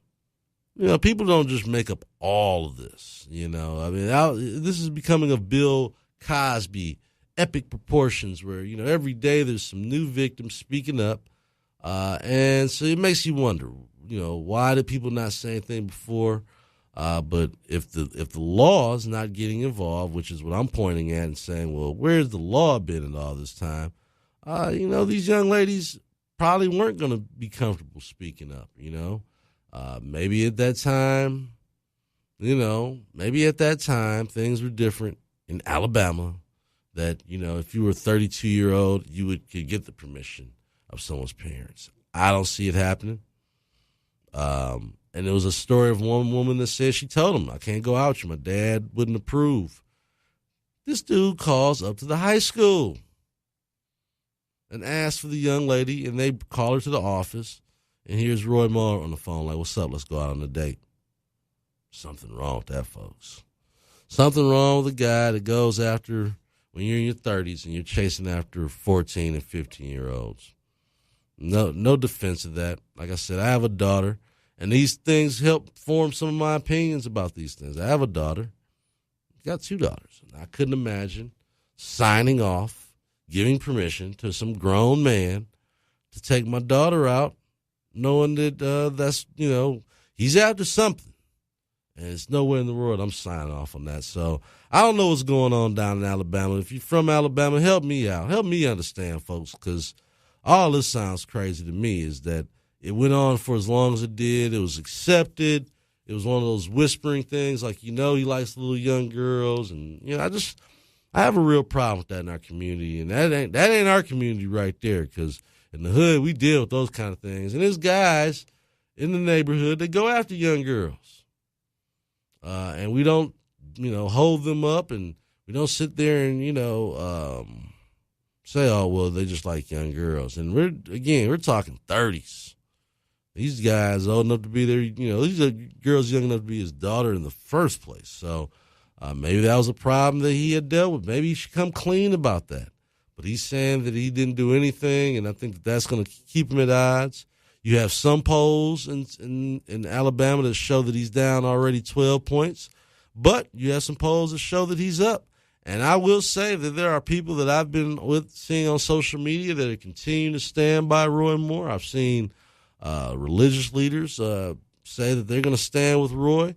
people don't just make up all of this, this is becoming a Bill Cosby epic proportions where, every day there's some new victims speaking up. And so it makes you wonder, why did people not say anything before? But if the law is not getting involved, which is what I'm pointing at and saying, well, where's the law been in all this time? These young ladies probably weren't going to be comfortable speaking up, maybe at that time, things were different in Alabama that, if you were a 32-year-old, you could get the permission of someone's parents. I don't see it happening. And there was a story of one woman that said she told him, I can't go out with you. My dad wouldn't approve. This dude calls up to the high school and asks for the young lady, and they call her to the office. And here's Roy Moore on the phone like, what's up? Let's go out on a date. Something wrong with that, folks. Something wrong with a guy that goes after, when you're in your 30s and you're chasing after 14 and 15-year-olds. No defense of that. Like I said, I have a daughter. And these things help form some of my opinions about these things. I have a daughter. Got 2 daughters. And I couldn't imagine signing off, giving permission to some grown man to take my daughter out, knowing that that's, he's after something. And it's nowhere in the world I'm signing off on that. So I don't know what's going on down in Alabama. If you're from Alabama, help me out. Help me understand, folks, because all this sounds crazy to me is that it went on for as long as it did. It was accepted. It was one of those whispering things like, he likes little young girls. And, I have a real problem with that in our community. And that ain't our community right there, because in the hood, we deal with those kind of things. And there's guys in the neighborhood that go after young girls. And we don't, hold them up, and we don't sit there and, say, oh, well, they just like young girls. And we're talking 30s. These guys old enough to be there, these are girls young enough to be his daughter in the first place. So maybe that was a problem that he had dealt with. Maybe he should come clean about that. But he's saying that he didn't do anything, and I think that's going to keep him at odds. You have some polls in Alabama that show that he's down already 12 points, but you have some polls that show that he's up. And I will say that there are people that I've been seeing on social media that are continuing to stand by Roy Moore. I've seen religious leaders say that they're going to stand with Roy.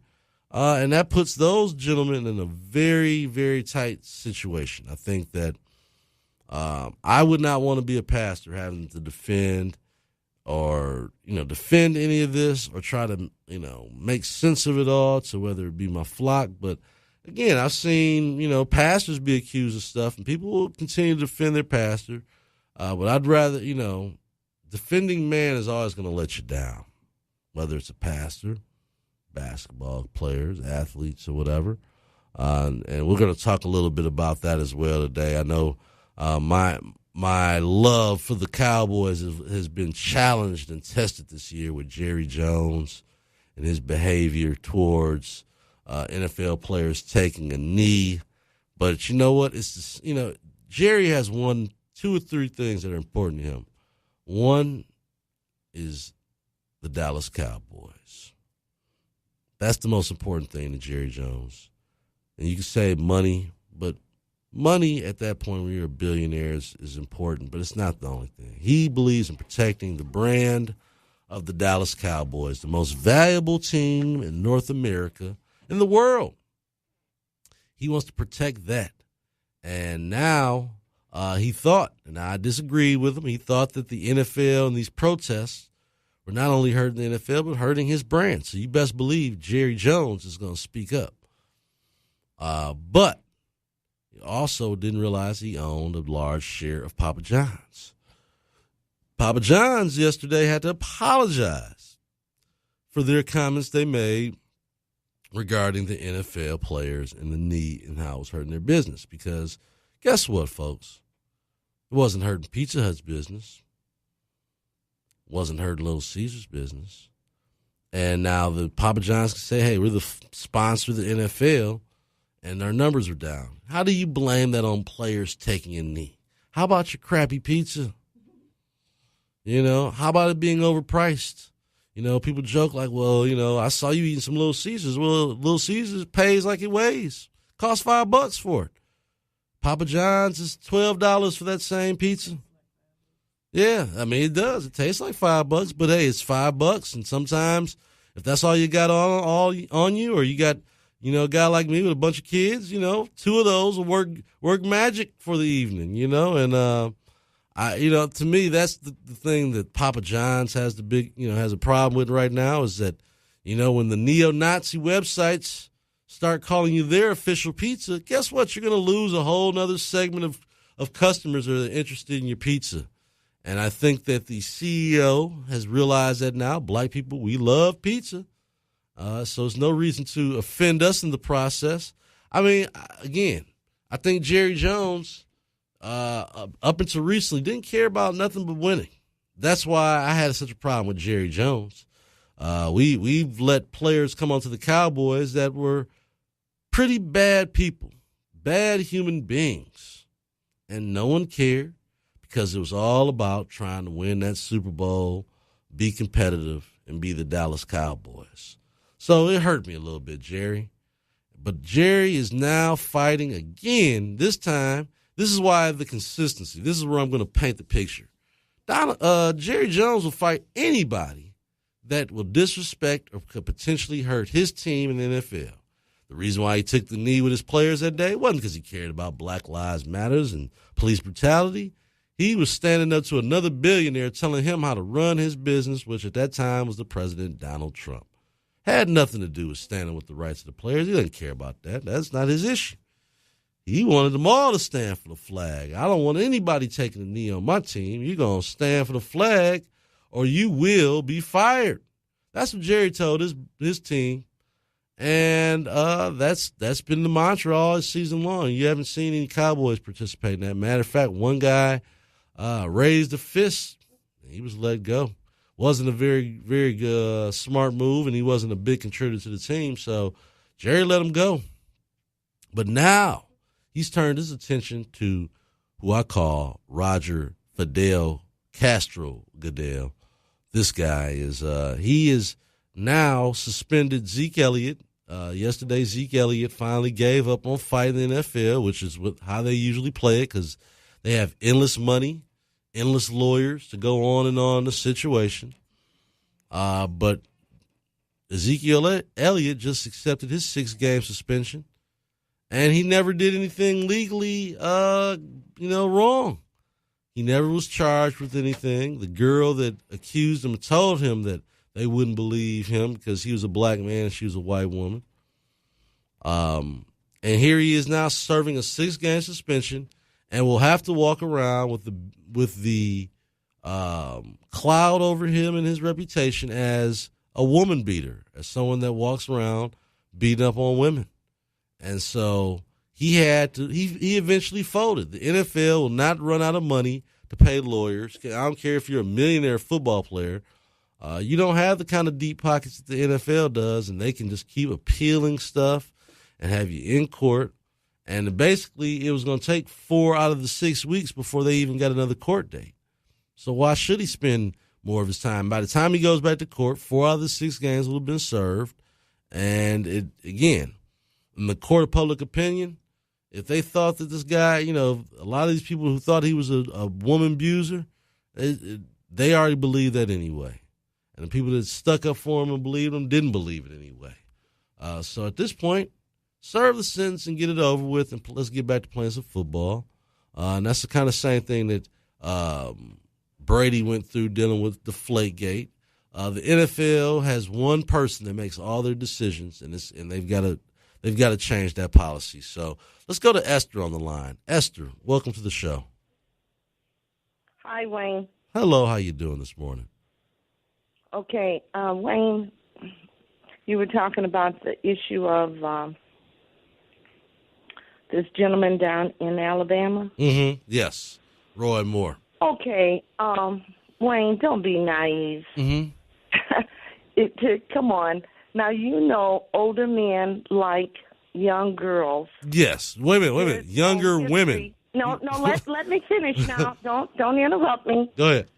And that puts those gentlemen in a very, very tight situation. I think that I would not want to be a pastor having to defend any of this or try to, make sense of it all to whether it be my flock. But again, I've seen, pastors be accused of stuff, and people will continue to defend their pastor. But I'd rather, defending man is always going to let you down, whether it's a pastor, basketball players, athletes, or whatever. And we're going to talk a little bit about that as well today. I know my love for the Cowboys has been challenged and tested this year with Jerry Jones and his behavior towards NFL players taking a knee. But you know what? It's just, Jerry has 2 or 3 things that are important to him. One is the Dallas Cowboys. That's the most important thing to Jerry Jones. And you can say money, but money at that point when you're a billionaire is important, but it's not the only thing. He believes in protecting the brand of the Dallas Cowboys, the most valuable team in North America, in the world. He wants to protect that. And now he thought, and I disagree with him, he thought that the NFL and these protests were not only hurting the NFL, but hurting his brand. So you best believe Jerry Jones is going to speak up. But he also didn't realize he owned a large share of Papa John's. Papa John's yesterday had to apologize for their comments they made regarding the NFL players and the knee and how it was hurting their business. Because guess what, folks? It wasn't hurting Pizza Hut's business. It wasn't hurting Little Caesar's business. And now the Papa John's can say, hey, we're the sponsor of the NFL, and our numbers are down. How do you blame that on players taking a knee? How about your crappy pizza? You know, how about it being overpriced? You know, people joke like, well, you know, I saw you eating some Little Caesars. Well, Little Caesars pays like it weighs. Costs $5 for it. Papa John's is $12 for that same pizza. Yeah, I mean, it does. It tastes like $5, but hey, it's $5. And sometimes if that's all you got on you, or you got, you know, a guy like me with a bunch of kids, you know, 2 of those will work magic for the evening, you know, and, to me, that's the thing that Papa John's has has a problem with right now is that, you know, when the neo-Nazi websites start calling you their official pizza, guess what? You're going to lose a whole nother segment of customers that are interested in your pizza. And I think that the CEO has realized that now. Black people, we love pizza. So there's no reason to offend us in the process. I mean, again, I think Jerry Jones, up until recently, didn't care about nothing but winning. That's why I had such a problem with Jerry Jones. We've let players come onto the Cowboys that were pretty bad people, bad human beings, and no one cared because it was all about trying to win that Super Bowl, be competitive, and be the Dallas Cowboys. So it hurt me a little bit, Jerry. But Jerry is now fighting again. This time, this is why the consistency. This is where I'm going to paint the picture. Jerry Jones will fight anybody that will disrespect or could potentially hurt his team in the NFL. The reason why he took the knee with his players that day wasn't because he cared about Black Lives Matters and police brutality. He was standing up to another billionaire telling him how to run his business, which at that time was the president, Donald Trump. Had nothing to do with standing with the rights of the players. He doesn't care about that. That's not his issue. He wanted them all to stand for the flag. I don't want anybody taking a knee on my team. You're going to stand for the flag or you will be fired. That's what Jerry told his team. And that's been the mantra all season long. You haven't seen any Cowboys participate in that. Matter of fact, one guy raised a fist. He was let go. Wasn't a very, very good, smart move, and he wasn't a big contributor to the team. So Jerry let him go. But now he's turned his attention to who I call Roger Fidel Castro Goodell. This guy is now suspended Zeke Elliott. Yesterday, Zeke Elliott finally gave up on fighting the NFL, which is how they usually play it because they have endless money, endless lawyers to go on and on the situation. But Ezekiel Elliott just accepted his 6-game suspension, and he never did anything legally, wrong. He never was charged with anything. The girl that accused him told him that they wouldn't believe him because he was a black man and she was a white woman. And here he is now serving a 6-game suspension and will have to walk around with the cloud over him and his reputation as a woman beater, as someone that walks around beating up on women. And so he eventually folded. The NFL will not run out of money to pay lawyers. I don't care if you're a millionaire football player. You don't have the kind of deep pockets that the NFL does, and they can just keep appealing stuff and have you in court. And basically, it was going to take 4 out of the 6 weeks before they even got another court date. So why should he spend more of his time? By the time he goes back to court, 4 out of the 6 games will have been served, And again, in the court of public opinion, if they thought that this guy, a lot of these people who thought he was a woman abuser, they already believed that anyway. And the people that stuck up for him and believed him didn't believe it anyway. So at this point, serve the sentence and get it over with, and let's get back to playing some football. And that's the kind of same thing that Brady went through dealing with Deflategate. The NFL has one person that makes all their decisions, and they've got to change that policy. So let's go to Esther on the line. Esther, welcome to the show. Hi, Wayne. Hello, how you doing this morning? Okay, Wayne, you were talking about the issue of this gentleman down in Alabama. Mm-hmm. Yes, Roy Moore. Okay, Wayne, don't be naive. Mm-hmm. Come on. Now, older men like young girls. Yes. Wait a minute. Younger women. No, let me finish now. Don't interrupt me. Go ahead.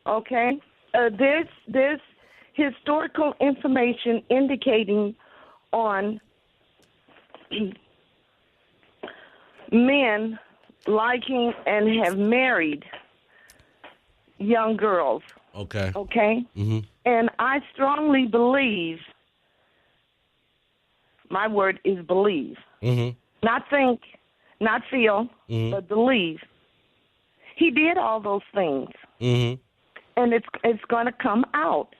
Okay. There's historical information indicating on men liking and have married young girls. Okay. Okay? Mm-hmm. And I strongly believe, my word is believe, not think, not feel, but believe. He did all those things, and it's going to come out.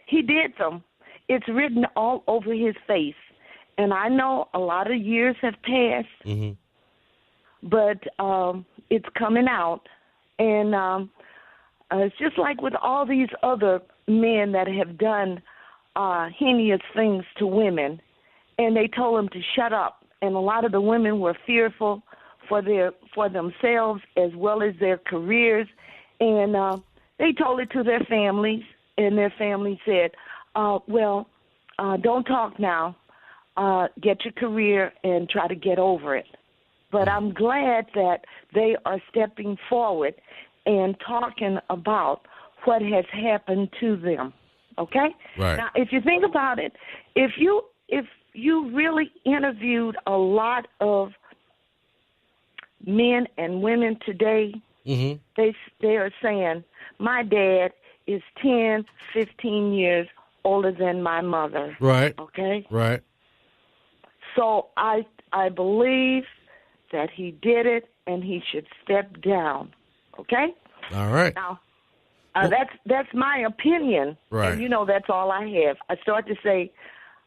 He did them. It's written all over his face. And I know a lot of years have passed, but it's coming out. And it's just like with all these other men that have done heinous things to women, and they told them to shut up. And a lot of the women were fearful for themselves as well as their careers, and they told it to their families, and their family said, don't talk now. Get your career and try to get over it. But I'm glad that they are stepping forward and talking about what has happened to them. Okay? Right. Now, if you think about it, if you really interviewed a lot of men and women today, they are saying, my dad is 10, 15 years older than my mother. Right. Okay? Right. So I believe that he did it, and he should step down. Okay? All right. Now, that's my opinion. Right. And, that's all I have. I start to say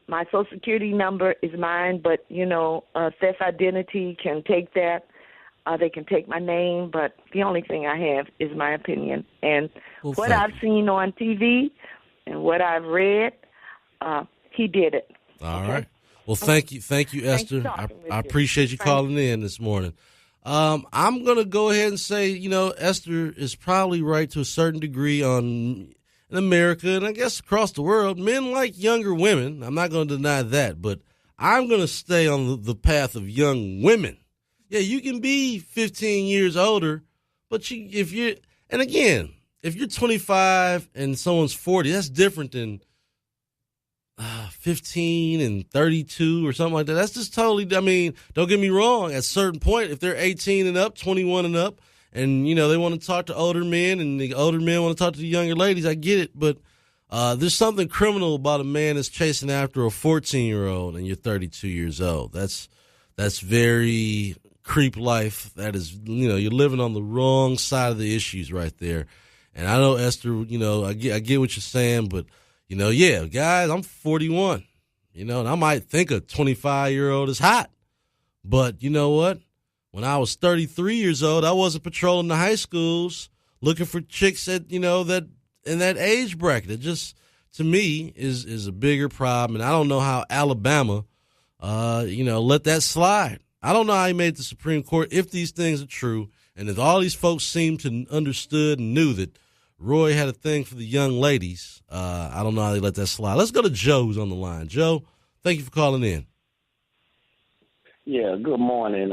my Social Security number is mine, but, theft identity can take that. They can take my name, but the only thing I have is my opinion. And what I've seen on TV and what I've read, he did it. All right. Well, thank you, Esther. I appreciate you calling in this morning. I'm going to go ahead and say, Esther is probably right to a certain degree in America, and I guess across the world. Men like younger women. I'm not going to deny that, but I'm going to stay on the path of young women. Yeah, you can be 15 years older, but if you're 25 and someone's 40, that's different than 15 and 32 or something like that. That's just totally, don't get me wrong. At a certain point, if they're 18 and up, 21 and up, and, they want to talk to older men and the older men want to talk to the younger ladies, I get it. But there's something criminal about a man that's chasing after a 14-year-old and you're 32 years old. That's very creep life. That is, you're living on the wrong side of the issues right there. And I know, Esther, I get what you're saying, but guys, I'm 41, and I might think a 25-year-old is hot. But you know what? When I was 33 years old, I wasn't patrolling the high schools looking for chicks that in that age bracket. It just, to me, is a bigger problem. And I don't know how Alabama, let that slide. I don't know how he made the Supreme Court if these things are true. And if all these folks seem to understood and knew that Roy had a thing for the young ladies, I don't know how they let that slide. Let's go to Joe, who's on the line. Joe, thank you for calling in. Yeah, good morning.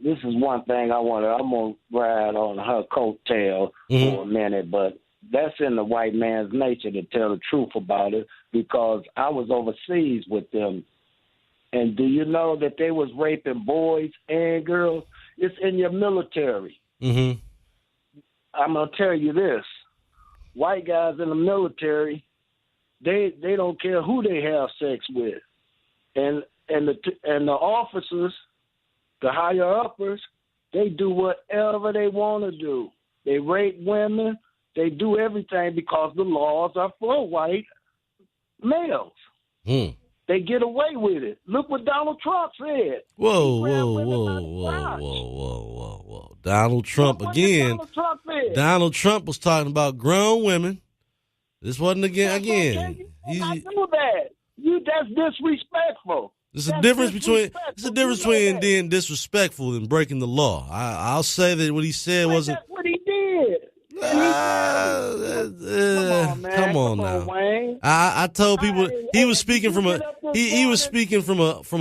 This is one thing I'm going to ride on her coattail for a minute, but that's in the white man's nature to tell the truth about it, because I was overseas with them. And do you know that they was raping boys and girls? It's in your military. Mm-hmm. I'm going to tell you this. White guys in the military, they don't care who they have sex with. And the officers, the higher uppers, they do whatever they want to do. They rape women. They do everything because the laws are for white males. They get away with it. Look what Donald Trump said. Whoa. Donald Trump again. Donald Trump was talking about grown women. This wasn't again. I knew that. That's disrespectful. There's a difference between being disrespectful and breaking the law. I'll say that what he said wasn't. That's what he did. Come on now. Wayne. I told people he was speaking from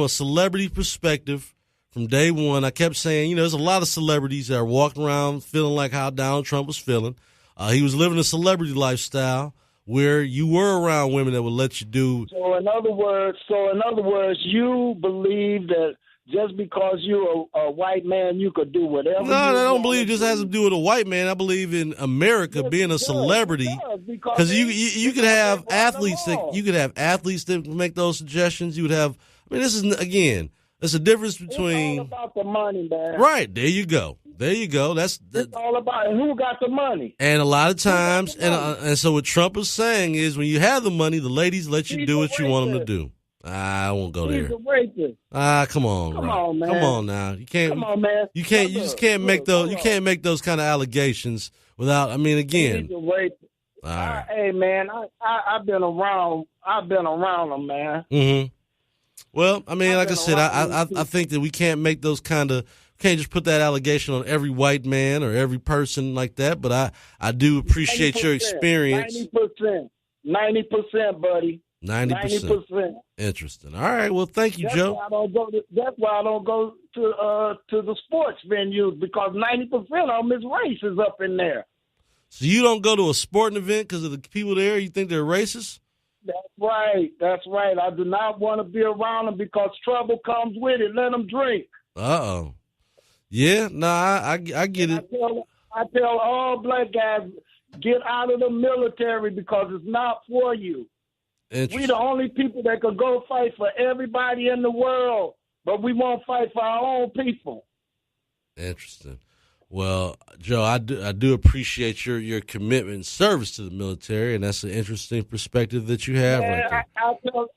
a celebrity perspective from day one. I kept saying, there's a lot of celebrities that are walking around feeling like how Donald Trump was feeling. He was living a celebrity lifestyle where you were around women that would let you do. So in other words, you believe that just because you're a white man, you could do whatever. No, I don't believe it just has to do with a white man. I believe in America being a celebrity, because you could have athletes that make those suggestions. You would have. I mean, this is again. There's a difference between. It's all about the money, man. Right there, you go. It's all about who got the money. And a lot of times, and so what Trump is saying is, when you have the money, the ladies let you do what you want them to do. I won't go there. He's a rapist. Come on, Come on, man. Come on now. You can't. Come on, man. You can't. You just can't make those. You can't make those kind of allegations without. I mean, again. He's a rapist. All right. Hey, man, I've been around. I've been around him, man. Mm-hmm. Well, I mean, like I said, I think that we can't make those can't just put that allegation on every white man or every person like that. But I do appreciate your experience. 90%, buddy. 90%. Interesting. All right. Well, thank you, Joe. That's why I don't go to the sports venues, because 90% of them is racist up in there. So you don't go to a sporting event because of the people there? You think they're racist? That's right. I do not want to be around them because trouble comes with it. Let them drink. Uh-oh. Yeah, I get it. I tell all black guys, get out of the military because it's not for you. We the only people that could go fight for everybody in the world, but we won't fight for our own people. Interesting. Well, Joe, I do appreciate your commitment and service to the military, and that's an interesting perspective that you have right there.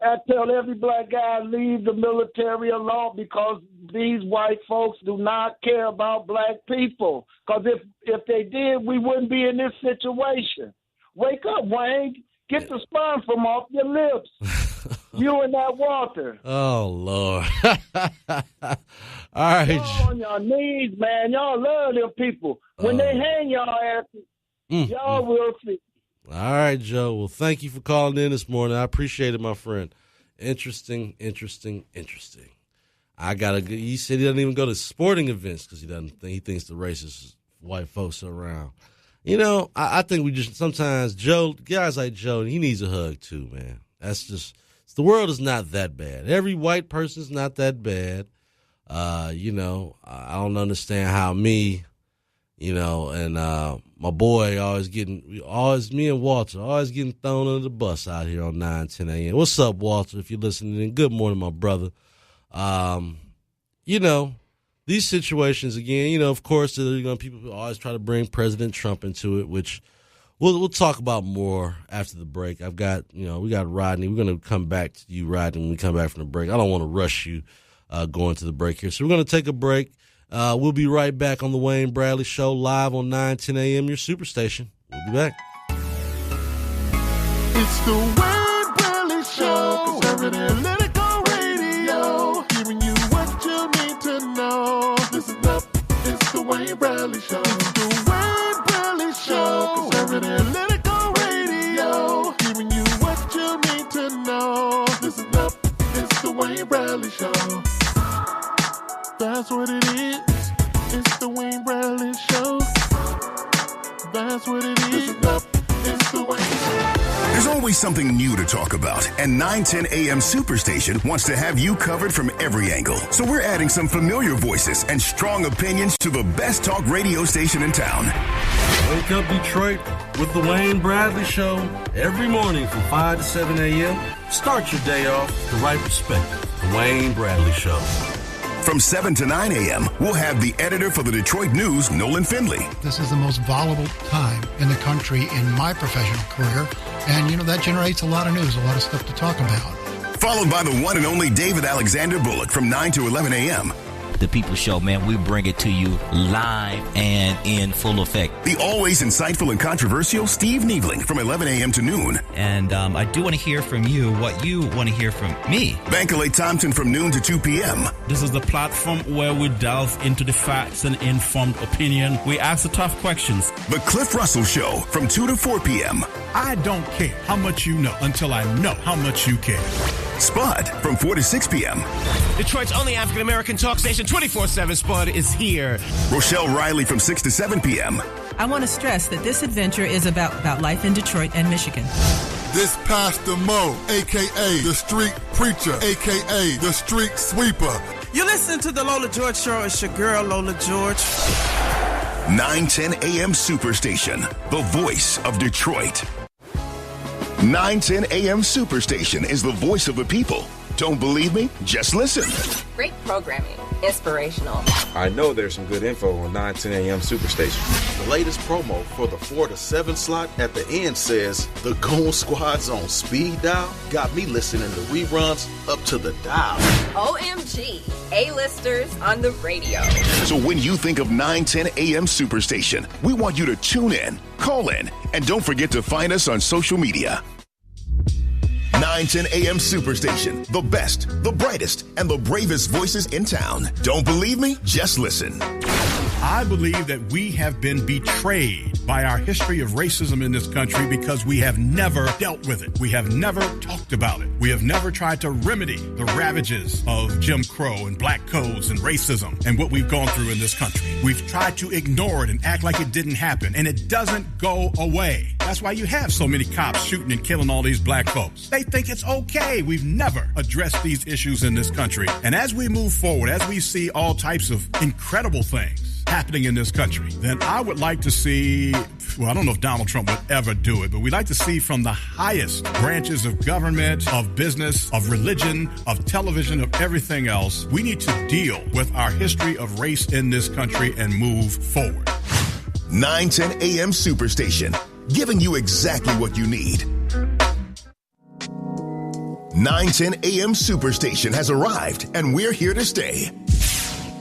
I tell every black guy, leave the military alone, because these white folks do not care about black people. Because if they did, we wouldn't be in this situation. Wake up, Wayne. Get the sperm from off your lips. You and that water. Oh, Lord. All right. Y'all on your knees, man. Y'all love them people. When they hang y'all asses, y'all will see. All right, Joe. Well, thank you for calling in this morning. I appreciate it, my friend. Interesting. I got to. He said he doesn't even go to sporting events because he thinks the racist white folks are around. I think we just sometimes guys like Joe, he needs a hug too, man. That's just, the world is not that bad. Every white person is not that bad. I don't understand how me, and my boy me and Walter always getting thrown under the bus out here on 9:10 a.m. What's up, Walter? If you're listening, and good morning, my brother. These situations, again, of course, people always try to bring President Trump into it, which we'll talk about more after the break. we got Rodney. We're going to come back to you, Rodney, when we come back from the break. I don't want to rush you going to the break here. So we're going to take a break. We'll be right back on the Wayne Bradley Show, live on 9:10 a.m., your superstation. We'll be back. It's the Wayne Bradley Show, conservative political radio, giving you what you need to know. Listen up, it's the Wayne Bradley Show. It's the Wayne Bradley Show, conservative political radio, giving you what you need to know. Listen up, it's the Wayne Bradley Show. That's what it is. It's the Wayne Bradley Show. That's what it is. Listen up, always something new to talk about, and 910 AM Superstation wants to have you covered from every angle. So we're adding some familiar voices and strong opinions to the best talk radio station in town. Wake up, Detroit, with the Wayne Bradley Show every morning from 5 to 7 a.m. Start your day off with the right perspective. The Wayne Bradley Show. From 7 to 9 a.m., we'll have the editor for the Detroit News, Nolan Findlay. This is the most volatile time in the country in my professional career. And, that generates a lot of news, a lot of stuff to talk about. Followed by the one and only David Alexander Bullock from 9 to 11 a.m. The People Show, man, we bring it to you live and in full effect. The always insightful and controversial Steve Niebling from 11 a.m. to noon. And I do want to hear from you what you want to hear from me. Bankalay Thompson from noon to 2 p.m. This is the platform where we delve into the facts and informed opinion. We ask the tough questions. The Cliff Russell Show from 2 to 4 p.m. I don't care how much you know until I know how much you care. Spud from 4 to 6 p.m. Detroit's only African-American talk station, 24/7 Spud is here. Rochelle Riley from 6 to 7 p.m. I want to stress that this adventure is about life in Detroit and Michigan. This Pastor Mo, a.k.a. the Street Preacher, a.k.a. the Street Sweeper. You listen to the Lola George Show. It's your girl, Lola George. 910 AM Superstation, the voice of Detroit. 910 AM Superstation is the voice of the people. Don't believe me? Just listen. Great programming. Inspirational. I know there's some good info on 910 AM Superstation. The latest promo for the 4 to 7 slot at the end says, the Goon Squad's on speed dial got me listening to reruns up to the dial. OMG. A-listers on the radio. So when you think of 910 AM Superstation, we want you to tune in, call in, and don't forget to find us on social media. 910 AM Superstation, the best, the brightest, and the bravest voices in town. Don't believe me? Just listen. I believe that we have been betrayed by our history of racism in this country because we have never dealt with it. We have never talked about it. We have never tried to remedy the ravages of Jim Crow and black codes and racism and what we've gone through in this country. We've tried to ignore it and act like it didn't happen, and it doesn't go away. That's why you have so many cops shooting and killing all these black folks. They think it's okay. We've never addressed these issues in this country. And as we move forward, as we see all types of incredible things happening in this country, then I would like to see, well, I don't know if Donald Trump would ever do it, but we'd like to see from the highest branches of government, of business, of religion, of television, of everything else, we need to deal with our history of race in this country and move forward. 910 AM Superstation, giving you exactly what you need. 910 AM Superstation has arrived, and we're here to stay.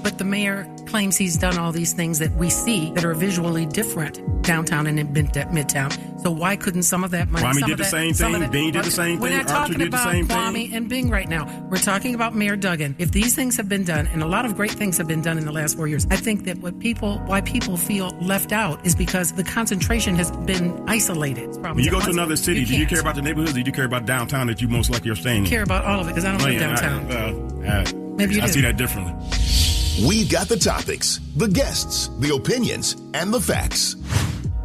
But the mayor claims he's done all these things that we see that are visually different downtown and in Midtown. So why couldn't some of that money... Kwame did the same thing. Bing did the same thing. We're not talking about Kwame and Bing right now. We're talking about Mayor Duggan. If these things have been done, and a lot of great things have been done in the last 4 years, I think that why people feel left out is because the concentration has been isolated. When you go to another city, do you care about the neighborhoods? Or do you care about downtown that you most likely are staying in? I care about all of it because I don't live downtown. Maybe you do. I see that differently. We got the topics, the guests, the opinions, and the facts.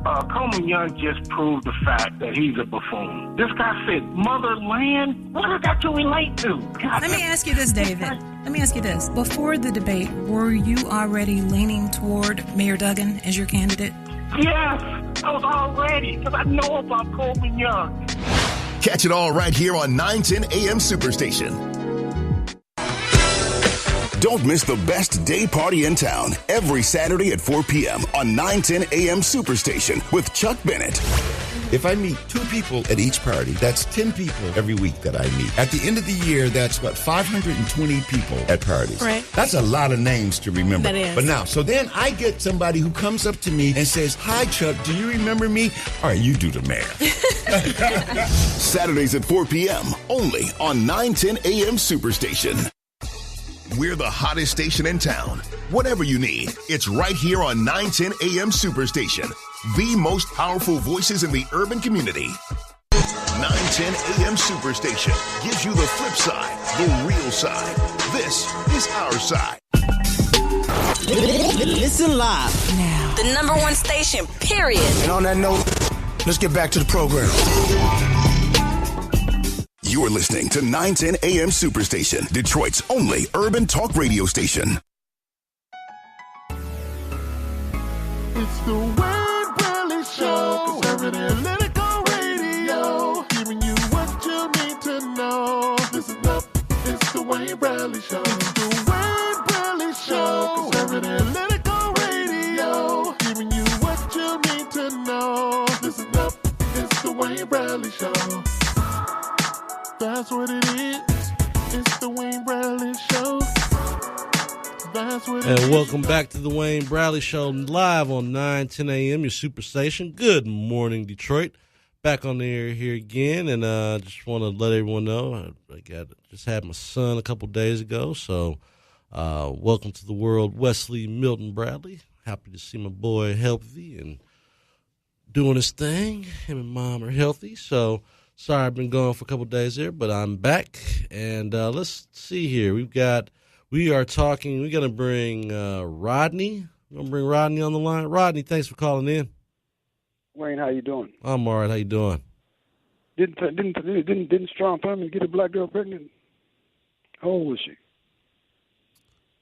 Coleman Young just proved the fact that he's a buffoon. This guy said, motherland? What does that to relate to? God, Let me ask you this, David. Let me ask you this. Before the debate, were you already leaning toward Mayor Duggan as your candidate? Yes, I was already, because I know about Coleman Young. Catch it all right here on 910 AM Superstation. Don't miss the best day party in town every Saturday at 4 p.m. on 910 AM Superstation with Chuck Bennett. If I meet 2 people at each party, that's 10 people every week that I meet. At the end of the year, that's 520 people at parties. Right. That's a lot of names to remember. That is. But now, so then I get somebody who comes up to me and says, "Hi, Chuck, do you remember me?" All right, you do the math. Saturdays at 4 p.m. only on 910 AM Superstation. We're the hottest station in town. Whatever you need, it's right here on 910 AM Superstation. The most powerful voices in the urban community. 910 AM Superstation gives you the flip side, the real side. This is our side. Listen live now. The #1 station, period. And on that note, let's get back to the program. You're listening to 910 AM Superstation, Detroit's only urban talk radio station. It's the Wayne Bradley Show. Conservative political radio. Giving you what you need to know. Listen up. It's the Wayne Bradley Show. It's the Wayne Bradley Show. Conservative political radio. Giving you what you need to know. Listen up. It's the Wayne Bradley Show. That's what it is. It's the Wayne Bradley Show. And welcome back to the Wayne Bradley Show, live on 9:10 a.m., your superstation. Good morning, Detroit. Back on the air here again, and just want to let everyone know just had my son a couple days ago, so welcome to the world, Wesley Milton Bradley. Happy to see my boy healthy and doing his thing. Him and mom are healthy, so sorry I've been gone for a couple days there, but I'm back, and let's see here. We are talking, we're going to bring Rodney. We're going to bring Rodney on the line. Rodney, thanks for calling in. Wayne, how you doing? I'm all right. How you doing? Didn't Strom Thurmond get a black girl pregnant? How old was she?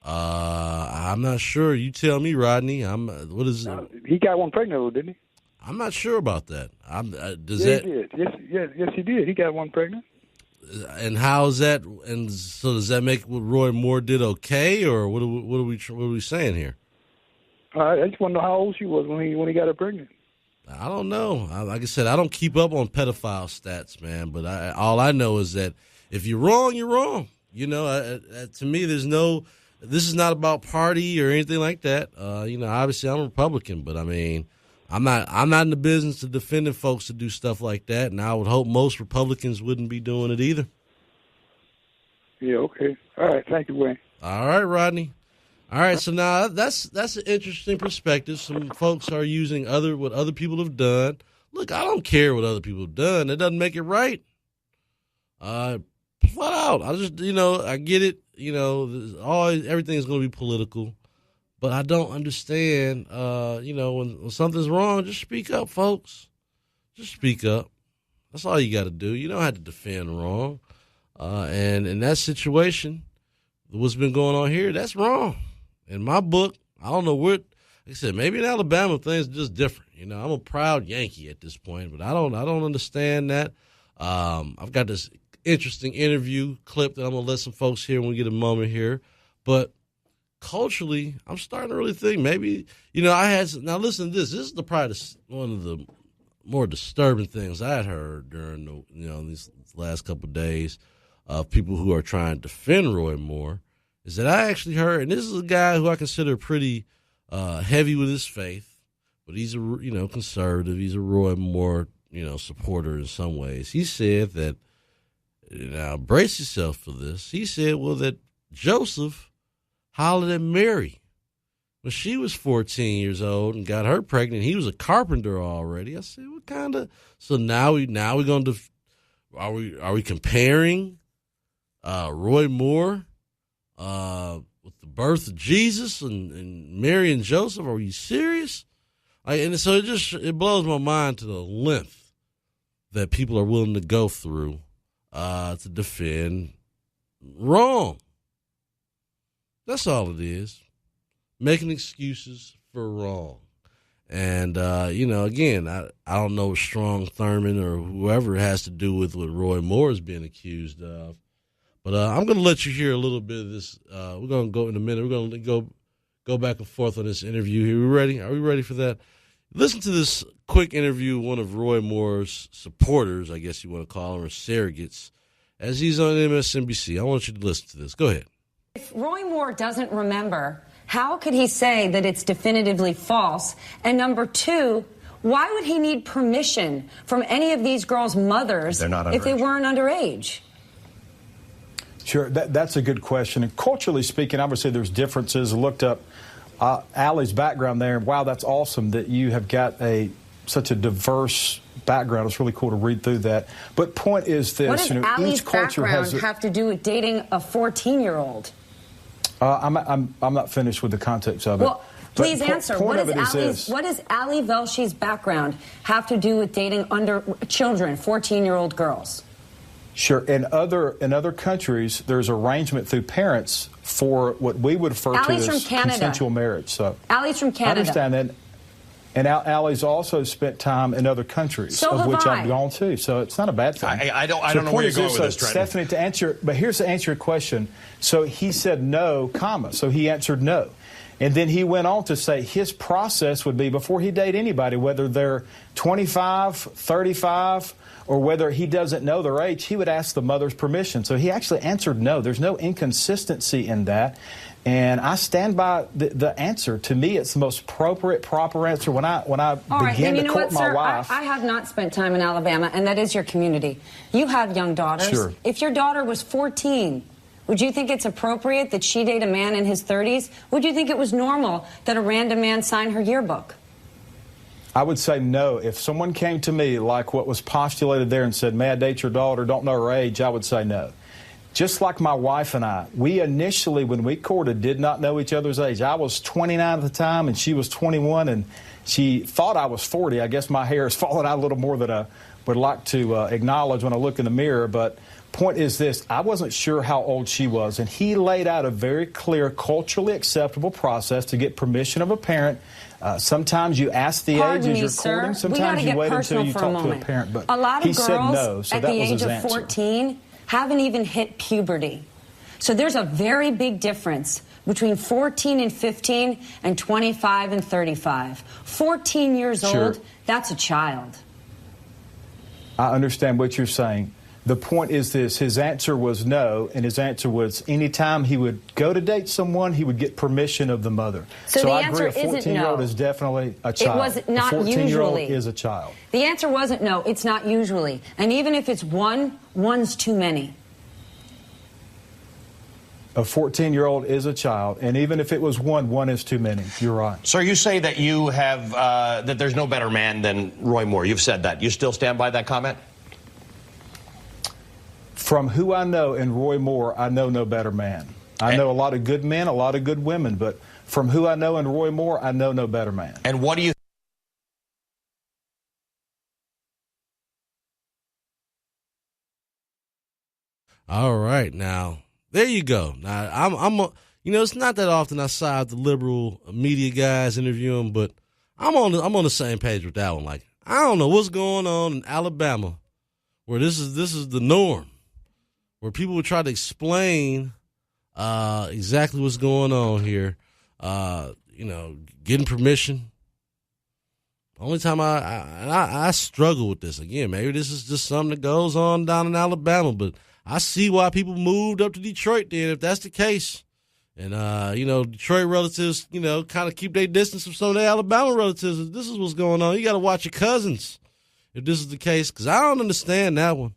I'm not sure. You tell me, Rodney. What is it? He got one pregnant, didn't he? I'm not sure about that. He did. Yes, he did. He got one pregnant. And how is that? And so does that make what Roy Moore did okay, or what are we saying here? I just want to know how old she was when he got her pregnant. I don't know. Like I said, I don't keep up on pedophile stats, man. But all I know is that if you're wrong, you're wrong. You know, to me, this is not about party or anything like that. Obviously I'm a Republican, but I mean, I'm not in the business of defending folks to do stuff like that, and I would hope most Republicans wouldn't be doing it either. Yeah, okay. All right, thank you, Wayne. All right, Rodney. All right, so now that's an interesting perspective. Some folks are using what other people have done. Look, I don't care what other people have done. It doesn't make it right. Flat out. I get it. Everything's going to be political. But I don't understand, when something's wrong, just speak up, folks. Just speak up. That's all you got to do. You don't have to defend wrong. And in that situation, what's been going on here, that's wrong. In my book, I don't know what, like I said, maybe in Alabama things are just different. I'm a proud Yankee at this point, but I don't understand that. I've got this interesting interview clip that I'm going to let some folks hear when we get a moment here. But culturally, I'm starting to really think maybe, now listen to this. This is probably one of the more disturbing things I had heard during these last couple of days of people who are trying to defend Roy Moore, is that I actually heard, and this is a guy who I consider pretty heavy with his faith, but he's a conservative. He's a Roy Moore supporter in some ways. He said that, now brace yourself for this. He said, that Joseph hollered at Mary when she was 14 years old and got her pregnant. He was a carpenter already. I said, what kind of? So now we're going to, are we comparing Roy Moore with the birth of Jesus and Mary and Joseph? Are you serious? And so it blows my mind to the length that people are willing to go through to defend wrong. That's all it is. Making excuses for wrong. And, again, I don't know what Strom Thurmond or whoever has to do with what Roy Moore is being accused of. But I'm going to let you hear a little bit of this. We're going to go in a minute. We're going to go back and forth on this interview here. We ready? Are we ready for that? Listen to this quick interview, one of Roy Moore's supporters, I guess you want to call them, or surrogates, as he's on MSNBC. I want you to listen to this. Go ahead. If Roy Moore doesn't remember, how could he say that it's definitively false? And number two, why would he need permission from any of these girls' mothers if they weren't underage? Sure, that's a good question. And culturally speaking, obviously there's differences. I looked up Allie's background there. Wow, that's awesome that you have got such a diverse background. It's really cool to read through that. But point is this: what does Allie's background have to do with dating a 14-year-old? I'm not finished with the context of it. Well, please answer. What does Allie Velshey's background have to do with dating children, 14-year-old girls? Sure. In other countries, there's arrangement through parents for what we would refer to as consensual marriage. So Allie's from Canada. I understand that. And Allie's also spent time in other countries, of which I've gone to. So it's not a bad thing. I don't know where you're going with this, Trenton. Stephanie, here's to answer your question. So he said no, so he answered no. And then he went on to say his process would be before he date anybody, whether they're 25, 35, or whether he doesn't know their age, he would ask the mother's permission. So he actually answered no. There's no inconsistency in that. And I stand by the answer. To me, it's the most proper answer. When I begin to court my wife. I have not spent time in Alabama, and that is your community. You have young daughters. Sure. If your daughter was 14, would you think it's appropriate that she date a man in his 30s? Would you think it was normal that a random man sign her yearbook? I would say no. If someone came to me like what was postulated there and said, may I date your daughter, don't know her age, I would say no. Just like my wife and I, we initially, when we courted, did not know each other's age. I was 29 at the time, and she was 21, and she thought I was 40. I guess my hair has fallen out a little more than I would like to acknowledge when I look in the mirror. But point is this, I wasn't sure how old she was, and he laid out a very clear, culturally acceptable process to get permission of a parent. Sometimes you ask the age as you're courting. Sometimes you wait until you talk to a parent. But a lot of girls said no, so at that the was age his of answer. 14 haven't even hit puberty. So there's a very big difference between 14 and 15 and 25 and 35. 14 years old, that's a child. I understand what you're saying. The point is this, his answer was no, and his answer was anytime he would go to date someone, he would get permission of the mother. So I agree, a 14-year-old is definitely a child. It was not a 14-year-old usually. is a child. The answer wasn't no, it's not usually. And even if it's one, one's too many. A 14-year-old is a child, and even if it was one is too many. You're right. Sir, you say that you have, that there's no better man than Roy Moore. You've said that. You still stand by that comment? From who I know in Roy Moore, I know no better man. I know a lot of good men, a lot of good women, but from who I know in Roy Moore, I know no better man. And what do you All right, now there you go. Now it's not that often I side the liberal media guys interview them, but I'm on the same page with that one. Like, I don't know what's going on in Alabama, where this is the norm, where people would try to explain exactly what's going on here. Getting permission. Only time I struggle with this, again, maybe this is just something that goes on down in Alabama, but I see why people moved up to Detroit then, if that's the case. And, Detroit relatives, kind of keep their distance from some of their Alabama relatives. If this is what's going on, you got to watch your cousins if this is the case, because I don't understand that one.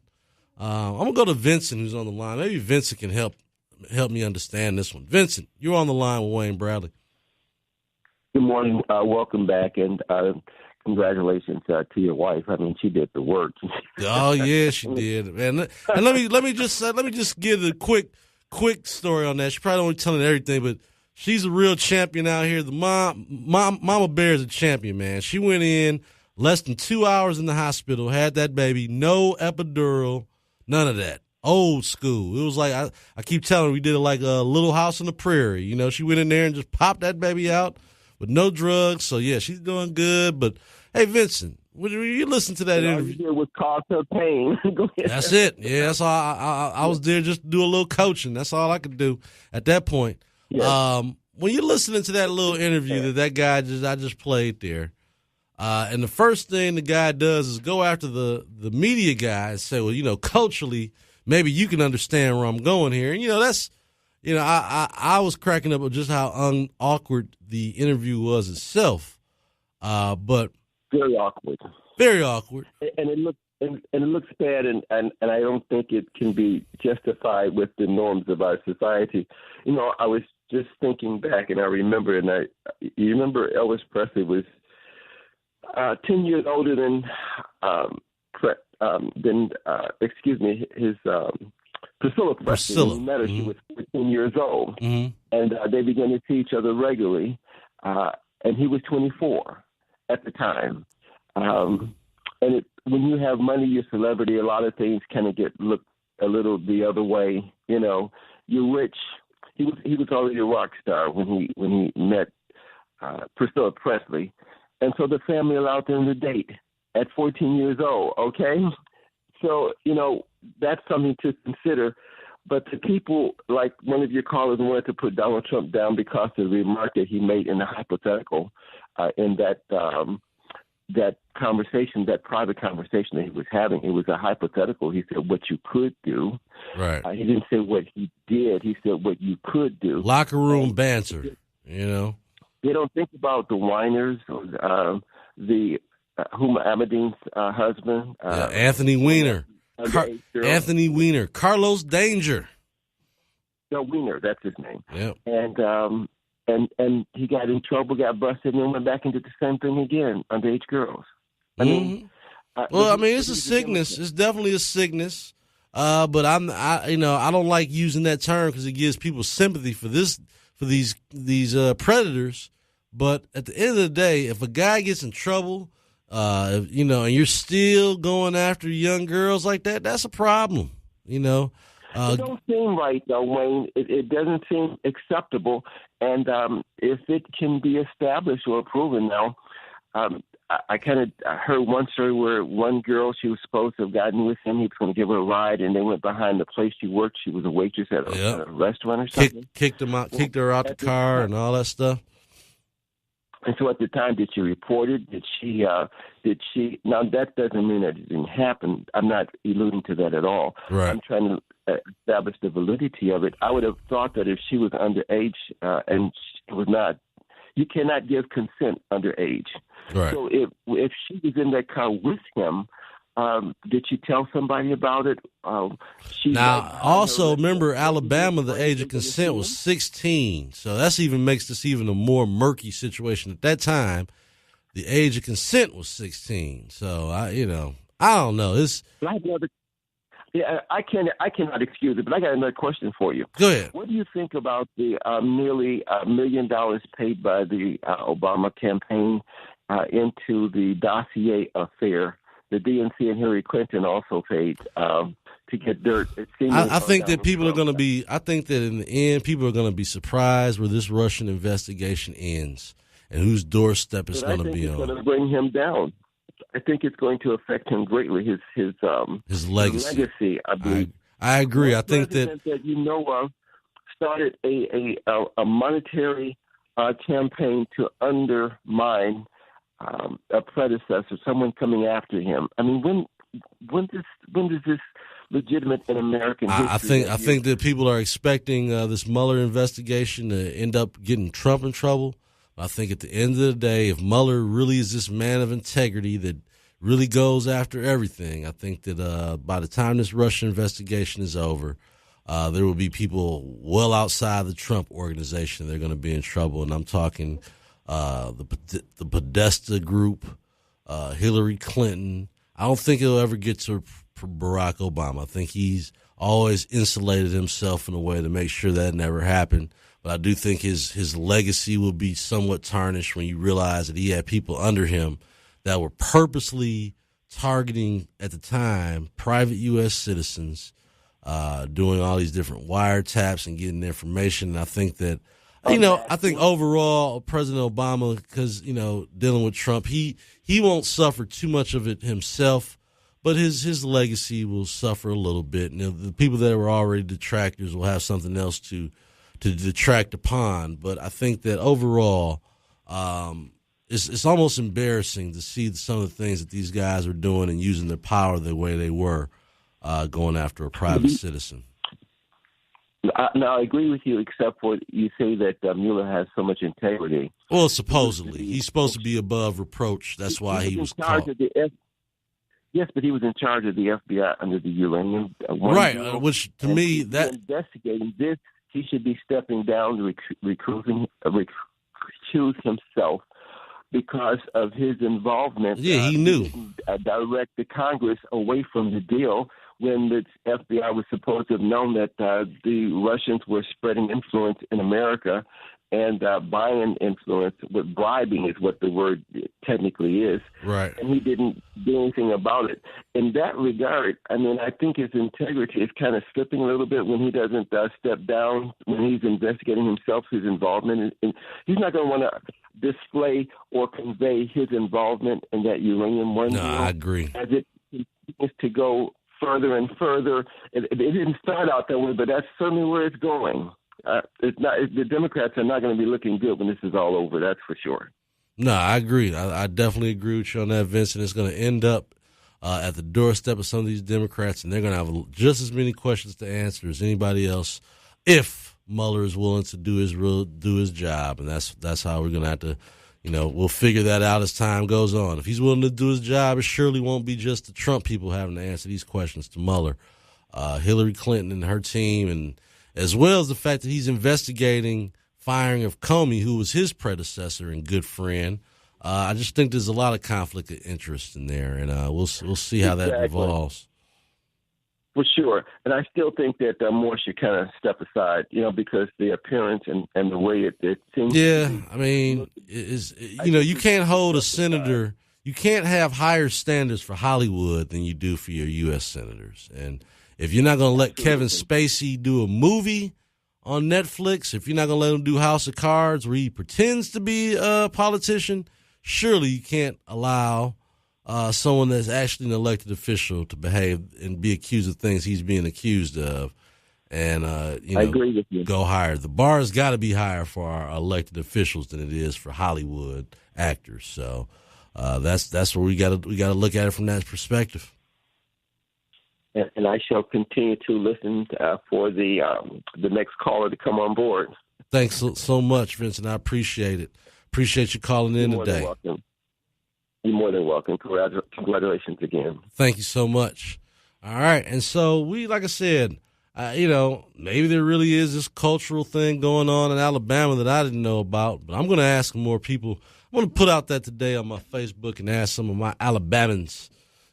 I'm going to go to Vincent, who's on the line. Maybe Vincent can help me understand this one. Vincent, you're on the line with Wayne Bradley. Good morning. Welcome back, and congratulations to your wife. I mean, she did the work. Oh yeah, she did, man. And let me just give a quick story on that. She probably don't tell everything, but she's a real champion out here. The Mama Bear is a champion, man. She went in less than 2 hours in the hospital, had that baby, no epidural, none of that. Old school. It was like I keep telling her, we did it like a Little House on the Prairie. She went in there and just popped that baby out with no drugs. So yeah, she's doing good. But hey, Vincent, when you listen to that interview, it was caused her pain. Go ahead. That's it. Yeah, that's all. I was there just to do a little coaching. That's all I could do at that point. Yes. When you're listening to that little interview that guy I just played there, and the first thing the guy does is go after the media guy and say, well, culturally, maybe you can understand where I'm going here. And that's. I was cracking up at just how awkward the interview was itself, but very awkward. Very awkward. And it looks bad, and I don't think it can be justified with the norms of our society. I was just thinking back, and I remember, you remember Elvis Presley was 10 years older than his. Priscilla Presley. When he met her, she was 14 years old. Mm-hmm. And they began to see each other regularly. And he was 24 at the time. When you have money, you're a celebrity, a lot of things kind of get looked a little the other way. You know, you're rich. He was already a rock star when he met Priscilla Presley, and so the family allowed them to date at 14 years old. Okay, so you know that's something to consider. But the people, like one of your callers, wanted to put Donald Trump down because of the remark that he made in the hypothetical in that conversation, that private conversation that he was having. It was a hypothetical. He said what you could do. Right. He didn't say what he did. He said what you could do. Locker room banter, you know. They don't think about the whiners or the Huma Abedin's husband. Anthony Weiner. Anthony Weiner. Carlos Danger. No, Weiner, that's his name. Yep. And he got in trouble, got busted, and then went back into the same thing again, underage girls. I mean, it's a sickness. It's definitely a sickness. But I don't like using that term because it gives people sympathy for these predators. But at the end of the day, if a guy gets in trouble, and you're still going after young girls like that, that's a problem. You know. It don't seem right, though, Wayne. It doesn't seem acceptable. And if it can be established or proven now, I heard one story where one girl, she was supposed to have gotten with him. He was going to give her a ride, and they went behind the place she worked. She was a waitress at a restaurant or something. Kicked her out the car and all that stuff. And so at the time, did she report it? Did she? Now, that doesn't mean that it didn't happen. I'm not alluding to that at all. Right. I'm trying to establish the validity of it. I would have thought that if she was underage and she was not, you cannot give consent underage. Right. So if she was in that car with him, did she tell somebody about it? Also remember, Alabama, the age of consent was 16, so that's makes this even a more murky situation. At that time, the age of consent was 16. So I don't know. I cannot excuse it, but I got another question for you. Go ahead. What do you think about the nearly $1 million paid by the Obama campaign into the dossier affair? The DNC and Hillary Clinton also paid to get dirt. I think that people are going to be. I think that in the end, people are going to be surprised where this Russian investigation ends and whose doorstep it's going to be on. It's going to bring him down. I think it's going to affect him greatly. His legacy. I believe. I agree. I think that started a monetary campaign to undermine a predecessor, someone coming after him. I mean, when does this legitimate in American history? I think that people are expecting this Mueller investigation to end up getting Trump in trouble. I think at the end of the day, if Mueller really is this man of integrity that really goes after everything, I think that by the time this Russian investigation is over, there will be people well outside the Trump organization that are going to be in trouble, and I'm talking the Podesta group, Hillary Clinton. I don't think he'll ever get to Barack Obama. I think he's always insulated himself in a way to make sure that never happened. But I do think his legacy will be somewhat tarnished when you realize that he had people under him that were purposely targeting, at the time, private U.S. citizens, doing all these different wiretaps and getting information. And I think that, I think overall, President Obama, because, dealing with Trump, he won't suffer too much of it himself, but his legacy will suffer a little bit. And the people that were already detractors will have something else to detract upon. But I think that overall, it's almost embarrassing to see some of the things that these guys are doing and using their power the way they were going after a private citizen. Now, I agree with you, except for you say that Mueller has so much integrity. Well, supposedly. He's supposed to be above reproach. That's why he was caught. Yes, but he was in charge of the FBI under the uranium. Right, which to me, that investigating this, he should be stepping down to recuse himself because of his involvement. Yeah, he knew. Direct the Congress away from the deal when the FBI was supposed to have known that the Russians were spreading influence in America and buying influence with bribing is what the word technically is. Right. And he didn't do anything about it. In that regard, I mean, I think his integrity is kind of slipping a little bit when he doesn't step down, when he's investigating himself, his involvement. And he's not going to want to display or convey his involvement in that uranium one deal. I agree. As it continues to go further and further. It didn't start out that way, but that's certainly where it's going. The Democrats are not going to be looking good when this is all over. That's for sure. No, I agree. I definitely agree with you on that, Vincent. It's going to end up at the doorstep of some of these Democrats, and they're going to have just as many questions to answer as anybody else if Mueller is willing to do his job. And that's how we're going to have to, we'll figure that out as time goes on. If he's willing to do his job, it surely won't be just the Trump people having to answer these questions to Mueller. Hillary Clinton and her team, and as well as the fact that he's investigating firing of Comey, who was his predecessor and good friend. I just think there's a lot of conflict of interest in there, and we'll see how that evolves. For sure. And I still think that Moore should kind of step aside, because the appearance and the way it seems. Yeah, I mean, you can't hold a senator. You can't have higher standards for Hollywood than you do for your U.S. senators. And if you're not going to let Kevin Spacey do a movie on Netflix, if you're not going to let him do House of Cards where he pretends to be a politician, surely you can't allow someone that's actually an elected official to behave and be accused of things he's being accused of. And, I agree with you. Go higher. The bar has got to be higher for our elected officials than it is for Hollywood actors. So that's where we got to look at it from that perspective. And I shall continue to listen for the next caller to come on board. Thanks so much, Vincent. I appreciate it. Appreciate you calling in today. You're more than welcome. Congratulations again. Thank you so much. All right. And so like I said, maybe there really is this cultural thing going on in Alabama that I didn't know about, but I'm going to ask more people. I'm going to put out that today on my Facebook and ask some of my Alabamans,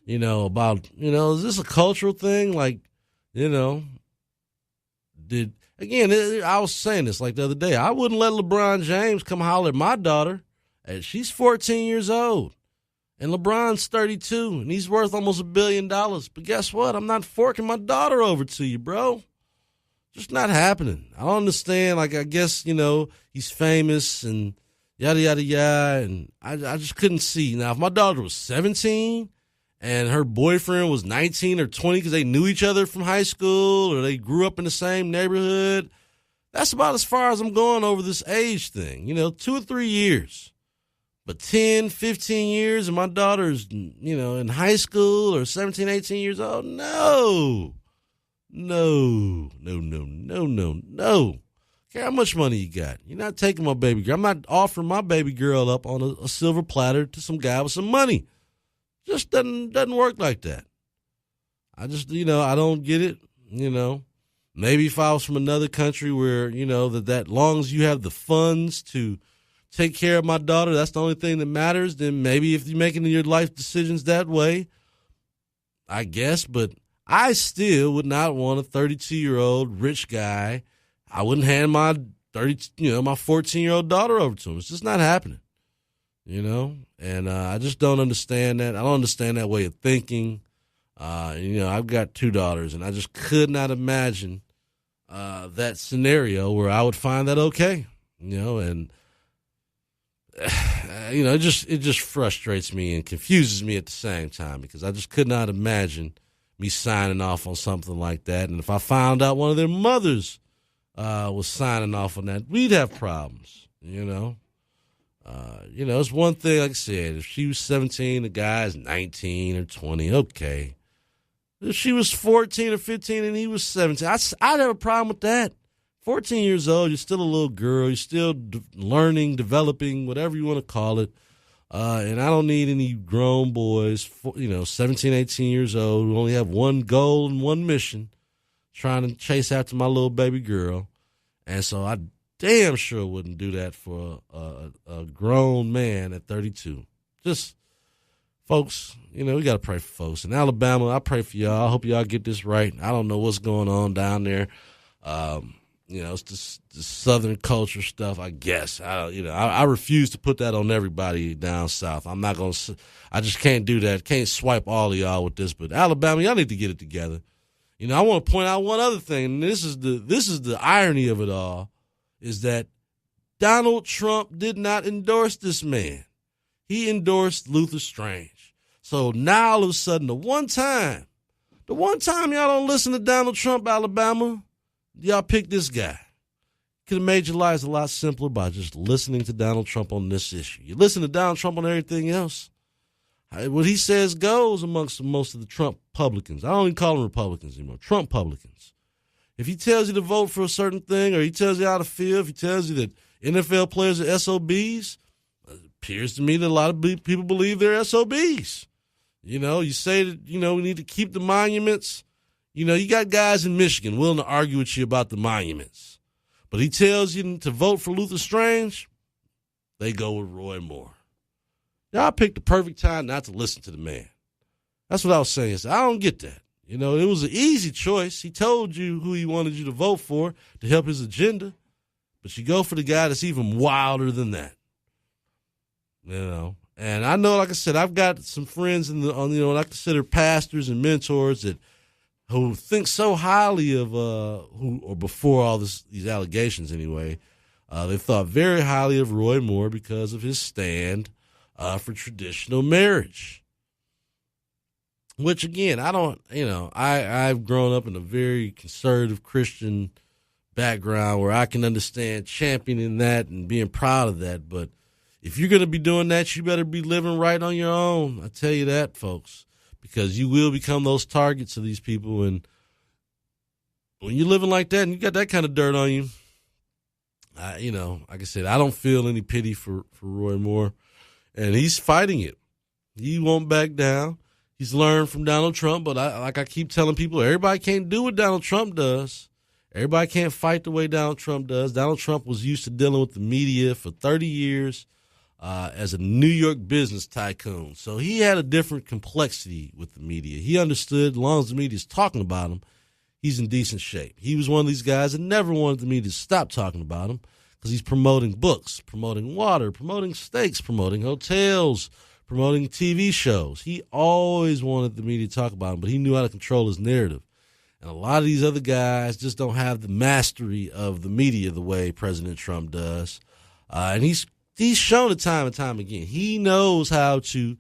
about, is this a cultural thing? Like, I was saying this like the other day. I wouldn't let LeBron James come holler at my daughter. And she's 14 years old. And LeBron's 32, and he's worth almost $1 billion. But guess what? I'm not forking my daughter over to you, bro. Just not happening. I don't understand. Like, I guess, he's famous and yada, yada, yada. And I just couldn't see. Now, if my daughter was 17 and her boyfriend was 19 or 20 because they knew each other from high school or they grew up in the same neighborhood, that's about as far as I'm going over this age thing. 2 or 3 years. But 10, 15 years and my daughter's, in high school or 17, 18 years old, no. Care how much money you got. You're not taking my baby girl. I'm not offering my baby girl up on a silver platter to some guy with some money. Just doesn't work like that. I just, I don't get it. Maybe if I was from another country where, that long as you have the funds to take care of my daughter, that's the only thing that matters, then maybe if you're making your life decisions that way, I guess. But I still would not want a 32-year-old rich guy. I wouldn't hand my 14-year-old daughter over to him. It's just not happening, And I just don't understand that. I don't understand that way of thinking. I've got 2 daughters, and I just could not imagine that scenario where I would find that okay, and it just frustrates me and confuses me at the same time because I just could not imagine me signing off on something like that. And if I found out one of their mothers was signing off on that, we'd have problems, it's one thing, like I said, if she was 17, the guy's 19 or 20, okay. If she was 14 or 15 and he was 17, I'd have a problem with that. 14 years old, you're still a little girl. You're still learning, developing, whatever you want to call it. And I don't need any grown boys, 17, 18 years old who only have one goal and one mission, trying to chase after my little baby girl. And so I damn sure wouldn't do that for a grown man at 32. Just, folks, we got to pray for folks. In Alabama, I pray for y'all. I hope y'all get this right. I don't know what's going on down there. it's the Southern culture stuff, I guess. I refuse to put that on everybody down south. I just can't do that. Can't swipe all of y'all with this. But Alabama, y'all need to get it together. I want to point out one other thing, and this is the irony of it all, is that Donald Trump did not endorse this man. He endorsed Luther Strange. So now all of a sudden, the one time y'all don't listen to Donald Trump, Alabama, y'all pick this guy. Could have made your lives a lot simpler by just listening to Donald Trump on this issue. You listen to Donald Trump on everything else. What he says goes amongst most of the Trump publicans. I don't even call them Republicans anymore. Trump publicans. If he tells you to vote for a certain thing, or he tells you how to feel, if he tells you that NFL players are SOBs, it appears to me that a lot of people believe they're SOBs. You say that, we need to keep the monuments. You got guys in Michigan willing to argue with you about the monuments. But he tells you to vote for Luther Strange, they go with Roy Moore. Y'all picked the perfect time not to listen to the man. That's what I was saying. I don't get that. It was an easy choice. He told you who he wanted you to vote for to help his agenda. But you go for the guy that's even wilder than that. And I know, like I said, I've got some friends I consider pastors and mentors who think so highly of before all these allegations anyway, they thought very highly of Roy Moore because of his stand for traditional marriage. Which again, I've grown up in a very conservative Christian background where I can understand championing that and being proud of that. But if you're going to be doing that, you better be living right on your own. I tell you that, folks, because you will become those targets of these people. And when you're living like that and you got that kind of dirt on you, like I said, I don't feel any pity for Roy Moore, and he's fighting it. He won't back down. He's learned from Donald Trump, but I keep telling people, everybody can't do what Donald Trump does. Everybody can't fight the way Donald Trump does. Donald Trump was used to dealing with the media for 30 years as a New York business tycoon. So he had a different complexity with the media. He understood as long as the media is talking about him, he's in decent shape. He was one of these guys that never wanted the media to stop talking about him because he's promoting books, promoting water, promoting steaks, promoting hotels, promoting TV shows. He always wanted the media to talk about him, but he knew how to control his narrative. And a lot of these other guys just don't have the mastery of the media the way President Trump does. And he's shown it time and time again. He knows how to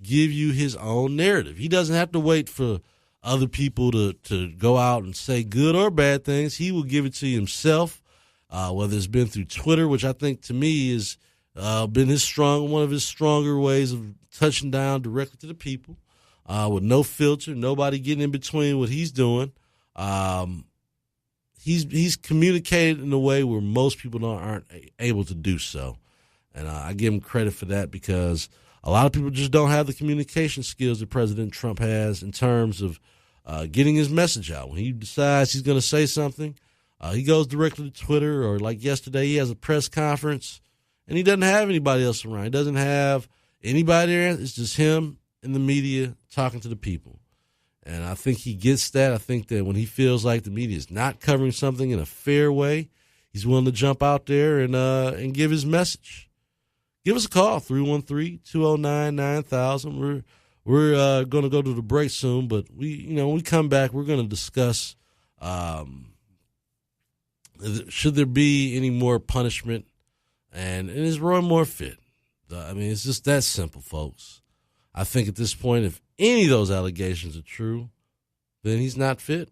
give you his own narrative. He doesn't have to wait for other people to go out and say good or bad things. He will give it to you himself, whether it's been through Twitter, which I think to me is been one of his stronger ways of touching down directly to the people, with no filter, nobody getting in between what he's doing. He's communicated in a way where most people aren't able to do so, and I give him credit for that because a lot of people just don't have the communication skills that President Trump has in terms of getting his message out. When he decides he's going to say something, he goes directly to Twitter, or like yesterday, he has a press conference. And he doesn't have anybody else around. He doesn't have anybody there. It's just him and the media talking to the people. And I think he gets that. I think that when he feels like the media is not covering something in a fair way, he's willing to jump out there and give his message. Give us a call, 313-209-9000. We're going to go to the break soon, but when we come back, we're going to discuss should there be any more punishment. And is Roy Moore fit? It's just that simple, folks. I think at this point, if any of those allegations are true, then he's not fit.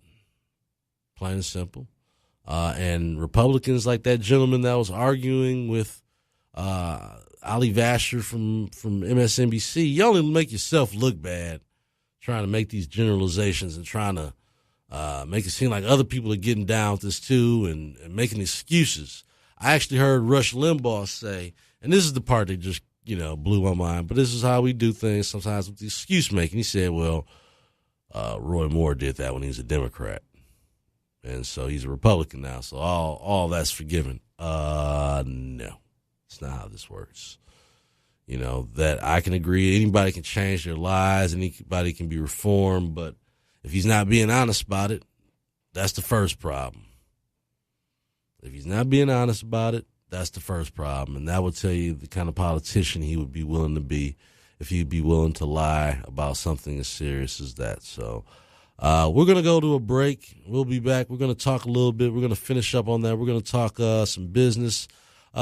Plain and simple. And Republicans like that gentleman that was arguing with Ali Vasher from MSNBC, you only make yourself look bad trying to make these generalizations and trying to make it seem like other people are getting down with this too and making excuses. I actually heard Rush Limbaugh say, and this is the part that just, blew my mind, but this is how we do things sometimes with the excuse making. He said, well, Roy Moore did that when he was a Democrat. And so he's a Republican now. So all that's forgiven. No, it's not how this works. That I can agree. Anybody can change their lives. Anybody can be reformed. But if he's not being honest about it, that's the first problem. If he's not being honest about it, that's the first problem. And that would tell you the kind of politician he would be willing to be if he'd be willing to lie about something as serious as that. So we're going to go to a break. We'll be back. We're going to talk a little bit. We're going to finish up on that. We're going to talk some business,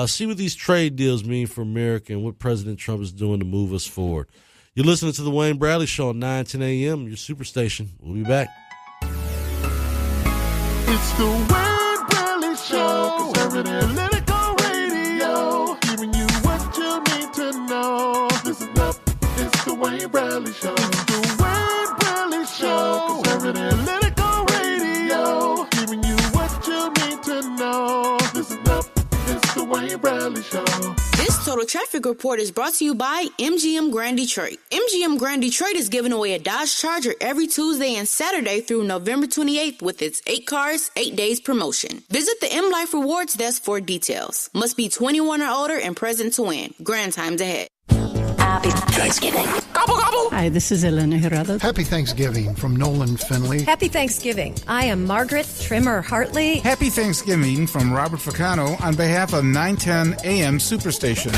see what these trade deals mean for America and what President Trump is doing to move us forward. You're listening to the Wayne Bradley Show on 910 a.m., your Superstation. We'll be back. It's the Wayne Bradley Show, conservative political radio, giving you what you need to know. Listen up, it's the Wayne Bradley Show. It's the Wayne Bradley Show, conservative political radio, giving you what you need to know. Listen up, it's the Wayne Bradley Show. This Total Traffic Report is brought to you by MGM Grand Detroit. MGM Grand Detroit is giving away a Dodge Charger every Tuesday and Saturday through November 28th with its 8 cars, 8 days promotion. Visit the M Life Rewards desk for details. Must be 21 or older and present to win. Grand times ahead. Happy Thanksgiving. Gobble, gobble. Hi, this is Elena Herrera. Happy Thanksgiving from Nolan Finley. Happy Thanksgiving. I am Margaret Trimmer Hartley. Happy Thanksgiving from Robert Ficano on behalf of 910 AM Superstation.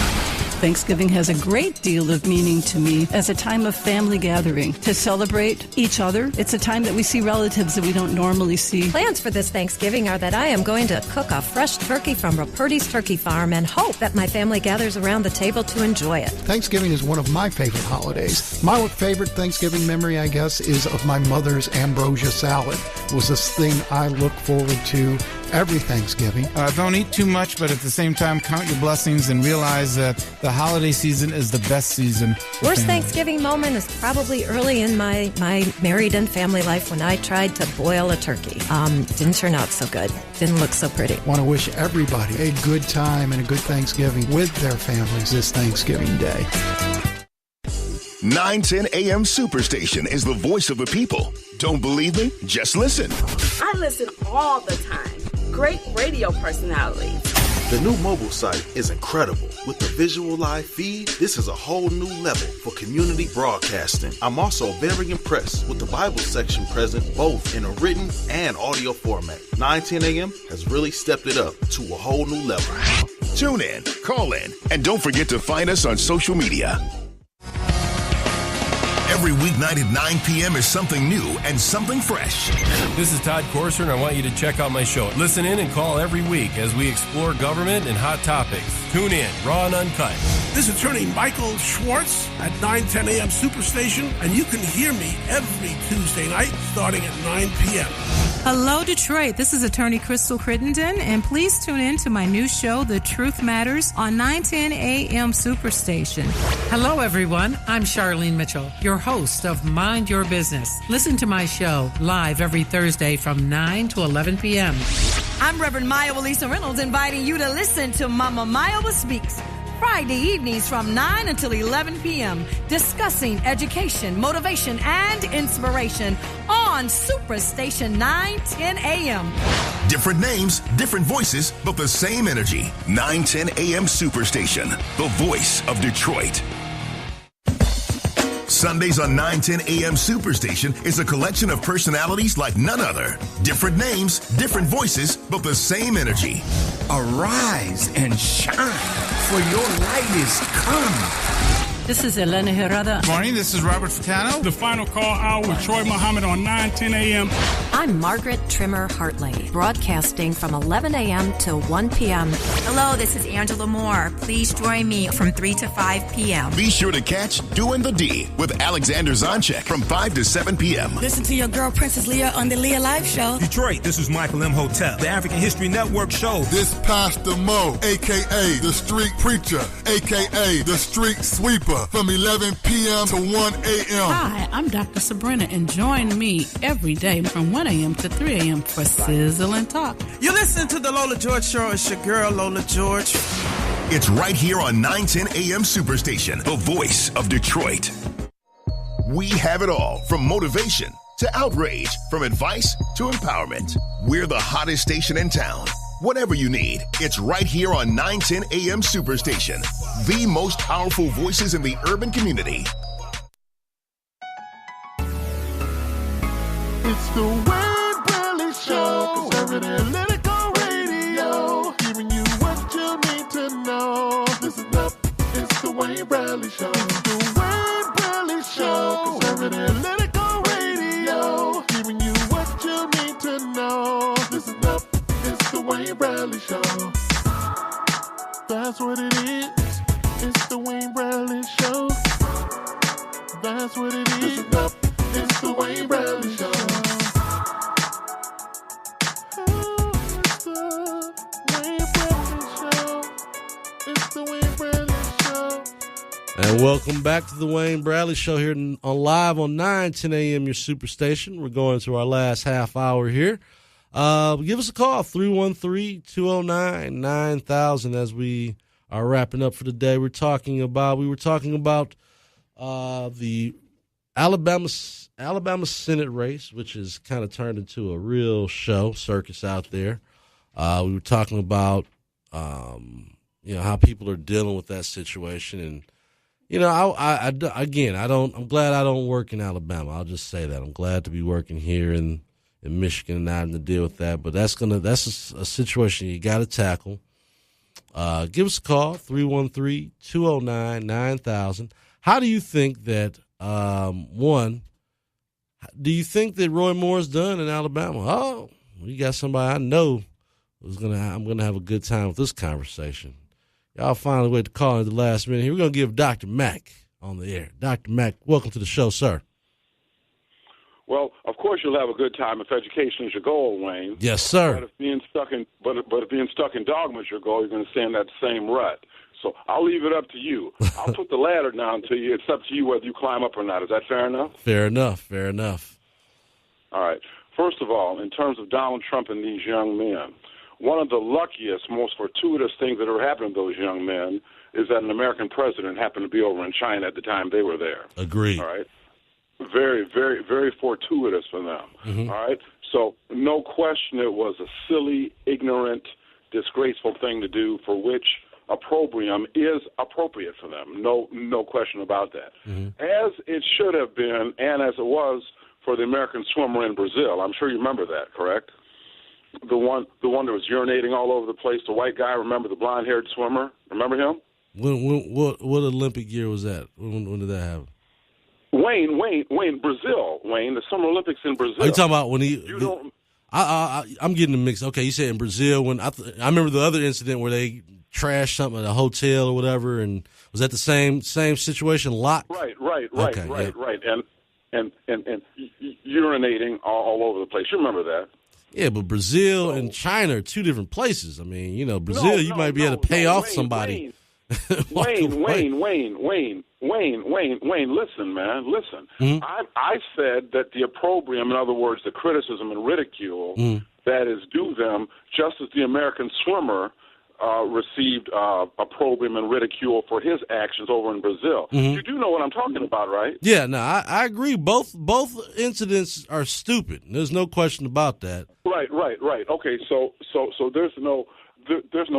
Thanksgiving has a great deal of meaning to me as a time of family gathering to celebrate each other. It's a time that we see relatives that we don't normally see. Plans for this Thanksgiving are that I am going to cook a fresh turkey from Raperti's Turkey Farm and hope that my family gathers around the table to enjoy it. Thanksgiving is one of my favorite holidays. My favorite Thanksgiving memory, I guess, is of my mother's ambrosia salad. It was this thing I look forward to every Thanksgiving. Don't eat too much, but at the same time, count your blessings and realize that the holiday season is the best season. Worst Thanksgiving moment is probably early in my married and family life when I tried to boil a turkey. Didn't turn out so good. Didn't look so pretty. Want to wish everybody a good time and a good Thanksgiving with their families this Thanksgiving Day. 910 AM Superstation is the voice of the people. Don't believe me? Just listen. I listen all the time. Great radio personalities. The new mobile site is incredible. With the visual live feed, this is a whole new level for community broadcasting. I'm also very impressed with the Bible section present both in a written and audio format. 910 AM has really stepped it up to a whole new level. Tune in, call in, and don't forget to find us on social media. Every weeknight at 9 p.m. is something new and something fresh. This is Todd Corser, and I want you to check out my show. Listen in and call every week as we explore government and hot topics. Tune in, raw and uncut. This is attorney Michael Schwartz at 910 AM Superstation, and you can hear me every Tuesday night starting at 9 p.m. Hello, Detroit. This is attorney Crystal Crittenden, and please tune in to my new show, The Truth Matters, on 910 AM Superstation. Hello, everyone. I'm Charlene Mitchell, your host of Mind Your Business. Listen to my show live every Thursday from 9 to 11 p.m. I'm Reverend Maya Lisa Reynolds, inviting you to listen to Mama Maya Speaks Friday evenings from 9 until 11 p.m., discussing education, motivation, and inspiration on Superstation 910 a.m. Different names, different voices, but the same energy. 910 AM Superstation, the voice of Detroit. Sundays on 910 AM Superstation is a collection of personalities like none other. Different names, different voices, but the same energy. Arise and shine, for your light is come. This is Elena Herrera. Good morning, this is Robert Ficano. The Final Call Hour with Troy Muhammad on 910 a.m. I'm Margaret Trimmer Hartley, broadcasting from 11 a.m. to 1 p.m. Hello, this is Angela Moore. Please join me from 3 to 5 p.m. Be sure to catch Doing the D with Alexander Zonchek from 5 to 7 p.m. Listen to your girl, Princess Leah, on the Leah Live Show. Detroit, this is Michael M. Hotel, the African History Network show. This Pastor Mo, a.k.a. the Street Preacher, a.k.a. the Street Sweeper, from 11 p.m. to 1 a.m. Hi, I'm Dr. Sabrina, and join me every day from 1 a.m. to 3 a.m. for Sizzle and Talk. You listen to the Lola George Show. It's your girl, Lola George. It's right here on 910 AM Superstation, the voice of Detroit. We have it all, from motivation to outrage, from advice to empowerment. We're the hottest station in town. Whatever you need, it's right here on 910 AM Superstation, the most powerful voices in the urban community. It's the Wayne Bradley Show, conservative political radio, Wayne Bradley Show. The Wayne Bradley Show. Conservative Political Radio. Giving you what you need to know. Listen up, it's the Wayne Bradley Show. That's what it is. It's the Wayne Bradley Show. That's what it is. Listen up, it's the Wayne Bradley Show. Oh, it's the Wayne Bradley Show. It's the Wayne Bradley Show. And welcome back to the Wayne Bradley Show here on live on 9:10 a.m. your superstation. We're going to our last half hour here. Give us a call, 313-209-9000 as we are wrapping up for the day. We were talking about the Alabama Senate race, which has kind of turned into a real circus out there. We were talking about how people are dealing with that situation, and I'm glad I don't work in Alabama. I'll just say that I'm glad to be working here in Michigan and not having to deal with that. But that's a situation you got to tackle. Give us a call, 313-209-9000. How do you think that, do you think that Roy Moore's done in Alabama? Oh, you got somebody I know I'm going to have a good time with this conversation. Y'all finally wait to call at the last minute here. We're going to give Dr. Mack on the air. Dr. Mack, welcome to the show, sir. Well, of course you'll have a good time if education is your goal, Wayne. Yes, sir. But if being stuck in dogma is your goal, you're going to stay in that same rut. So I'll leave it up to you. I'll put the ladder down to you. It's up to you whether you climb up or not. Is that fair enough? Fair enough. All right. First of all, in terms of Donald Trump and these young men, one of the luckiest, most fortuitous things that ever happened to those young men is that an American president happened to be over in China at the time they were there. Agreed. All right. Very, very, very fortuitous for them. Mm-hmm. All right. So no question it was a silly, ignorant, disgraceful thing to do for which opprobrium is appropriate for them. No question about that. Mm-hmm. As it should have been, and as it was for the American swimmer in Brazil. I'm sure you remember that, correct? The one that was urinating all over the place. The white guy. Remember the blonde-haired swimmer? Remember him? What Olympic year was that? When did that happen? Wayne, Brazil. Wayne, the Summer Olympics in Brazil. Are you talking about when I'm getting the mix. Okay, you said in Brazil when I remember the other incident where they trashed something at a hotel or whatever, and was that the same situation? Locked. Right. Okay, right. And urinating all over the place. You remember that? Yeah, but Brazil and China are two different places. I mean, Brazil, you might be able to pay off somebody. Wayne, listen, man, listen. Mm-hmm. I said that the opprobrium, in other words, the criticism and ridicule that is due them, just as the American swimmer received opprobrium and ridicule for his actions over in Brazil. Mm-hmm. You do know what I'm talking about, right? Yeah, no, I agree. Both incidents are stupid. There's no question about that. Right. Okay, so there's no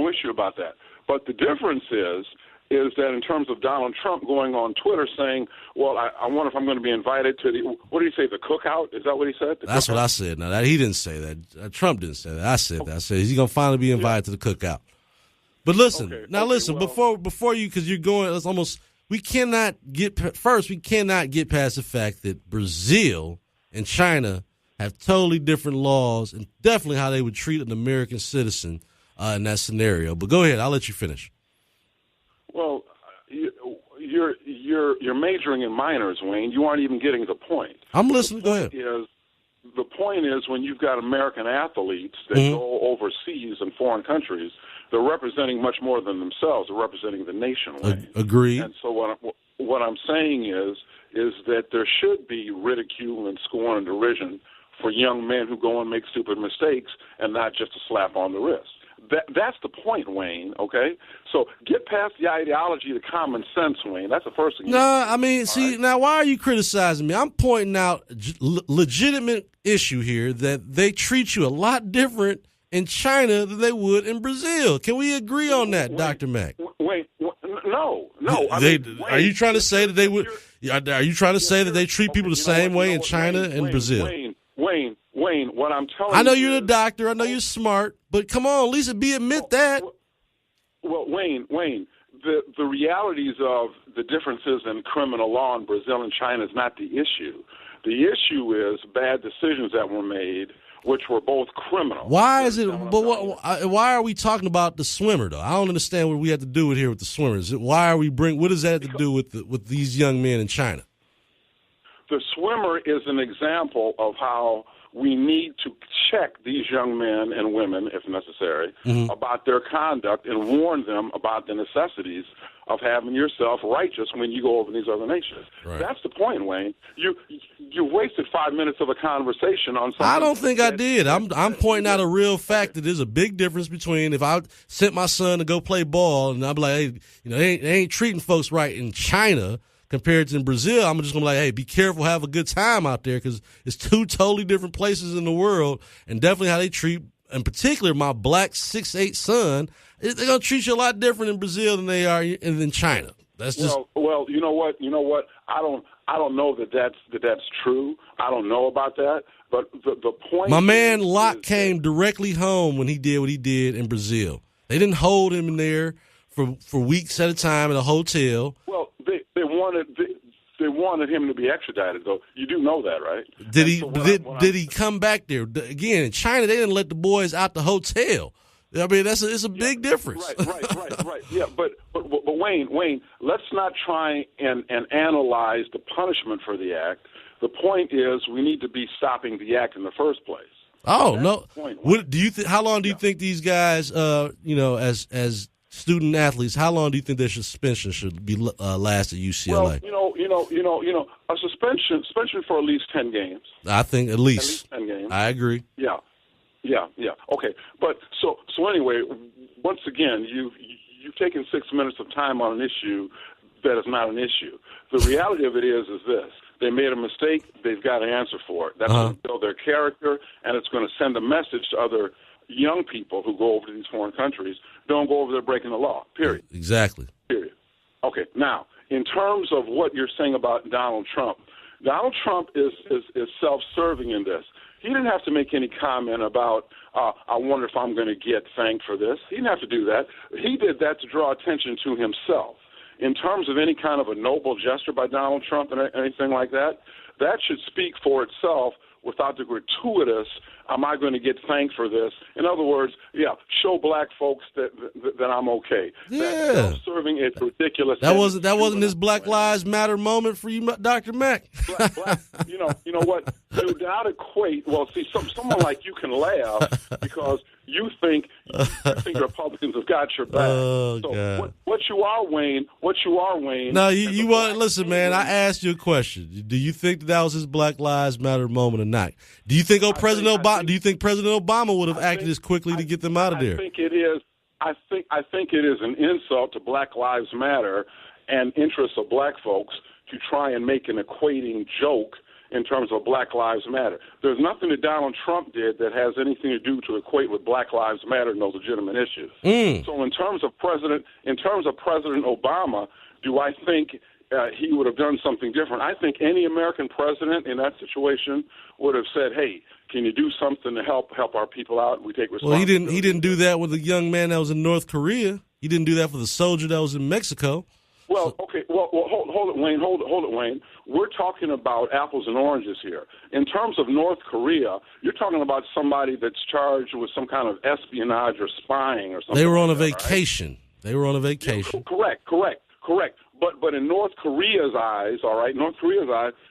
issue about that. But the difference is that in terms of Donald Trump going on Twitter saying, well, I wonder if I'm going to be invited to what did he say, the cookout? Is that what he said? That's what I said. Now, he didn't say that. Trump didn't say that. I said that. I said he's going to finally be invited to the cookout. But listen, before you, because you're going, it's almost, we cannot get past the fact that Brazil and China have totally different laws and definitely how they would treat an American citizen in that scenario. But go ahead, I'll let you finish. Well, you're majoring in minors, Wayne. You aren't even getting the point. I'm listening. Go ahead. The point is when you've got American athletes that go overseas in foreign countries, they're representing much more than themselves. They're representing the nation. Agreed. And so what I'm saying is that there should be ridicule and scorn and derision for young men who go and make stupid mistakes, and not just a slap on the wrist. That's the point, Wayne, okay? So get past the ideology, the common sense, Wayne. That's the first thing. Now why are you criticizing me? I'm pointing out a legitimate issue here that they treat you a lot different in China than they would in Brazil. Can we agree on that, Dr. Mack? No. Are you trying to say that they would? Are you trying to say that they treat people the same way in China and Brazil? Wayne, what I'm telling you. I know you're the doctor. I know you're smart, but come on, at least admit that. Well, Wayne, the realities of the differences in criminal law in Brazil and China is not the issue. The issue is bad decisions that were made, which were both criminal. Why is it? But why are we talking about the swimmer though? I don't understand what we have to do with here with the swimmers. Why are we what does that have to do with these young men in China? The swimmer is an example of how we need to check these young men and women, if necessary, about their conduct and warn them about the necessities of having yourself righteous when you go over these other nations. Right. That's the point, Wayne. You wasted 5 minutes of a conversation on something. I don't think I did. I'm pointing out a real fact that there's a big difference between if I sent my son to go play ball and I'm like, hey, they ain't treating folks right in China compared to in Brazil. I'm just going to be like, hey, be careful, have a good time out there because it's two totally different places in the world, and definitely how they treat, in particular, my black 6'8" son. They're going to treat you a lot different in Brazil than they are in China. That's just well. You know what? I don't know that's true. I don't know about that. But the point. My man Locke came directly home when he did what he did in Brazil. They didn't hold him in there for weeks at a time in a hotel. Well, they wanted him to be extradited, though. You do know that, right? Did he come back there again? In China, they didn't let the boys out the hotel. I mean, it's a big difference. Right. Yeah, but Wayne, let's not try and analyze the punishment for the act. The point is, we need to be stopping the act in the first place. Oh no! What do you how long do you think these guys, as student athletes, how long do you think their suspension should be last at UCLA? Well, a suspension for at least 10 games. I think at least 10 games. I agree. Yeah. Okay, but so anyway, once again, you've taken 6 minutes of time on an issue that is not an issue. The reality of it is this: they made a mistake. They've got to answer for it. That's going to build their character, and it's going to send a message to other young people who go over to these foreign countries. Don't go over there breaking the law. Period. Exactly. Period. Okay. Now, in terms of what you're saying about Donald Trump is self-serving in this. He didn't have to make any comment about, I wonder if I'm going to get thanked for this. He didn't have to do that. He did that to draw attention to himself. In terms of any kind of a noble gesture by Donald Trump and anything like that, that should speak for itself without the gratuitous, am I going to get thanked for this? In other words, show black folks that I'm okay. Yeah. That self-serving is ridiculous. That wasn't his Black Lives Matter moment for you, Dr. Mack. Black, you know what? Do not equate. Well, see, someone like you can laugh because you think Republicans have got your back. Oh, so God. What you are, Wayne. No, you want listen, man. I asked you a question. Do you think that was his Black Lives Matter moment or not? Do you think President Obama would have acted as quickly to get them out of there? I think it is. I think it is an insult to Black Lives Matter and interests of black folks to try and make an equating joke in terms of Black Lives Matter. There's nothing that Donald Trump did that has anything to do to equate with Black Lives Matter and those legitimate issues. So in terms of President Obama, do I think he would have done something different? I think any American president in that situation would have said, "Hey, can you do something to help our people out? We take responsibility." Well, he didn't do that with the young man that was in North Korea. He didn't do that for the soldier that was in Mexico. Well, okay. Well, hold it, Wayne. Hold it, Wayne. We're talking about apples and oranges here. In terms of North Korea, you're talking about somebody that's charged with some kind of espionage or spying or something. They were on a vacation. Right? They were on a vacation. Yeah, correct. But in North Korea's eyes, all right,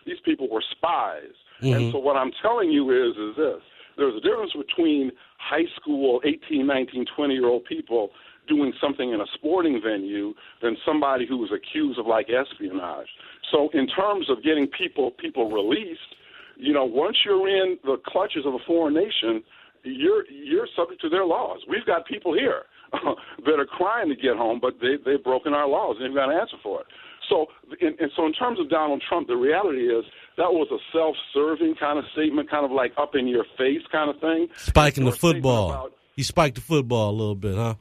these people were spies. Mm-hmm. And so what I'm telling you is this. There's a difference between high school, 18, 19, 20-year-old people doing something in a sporting venue than somebody who was accused of, like, espionage. So in terms of getting people released, once you're in the clutches of a foreign nation, you're subject to their laws. We've got people here that are crying to get home, but they've broken our laws, and they've got to answer for it. So in terms of Donald Trump, the reality is that was a self-serving kind of statement, kind of like up in your face kind of thing. Spiking the football. He spiked the football a little bit, huh?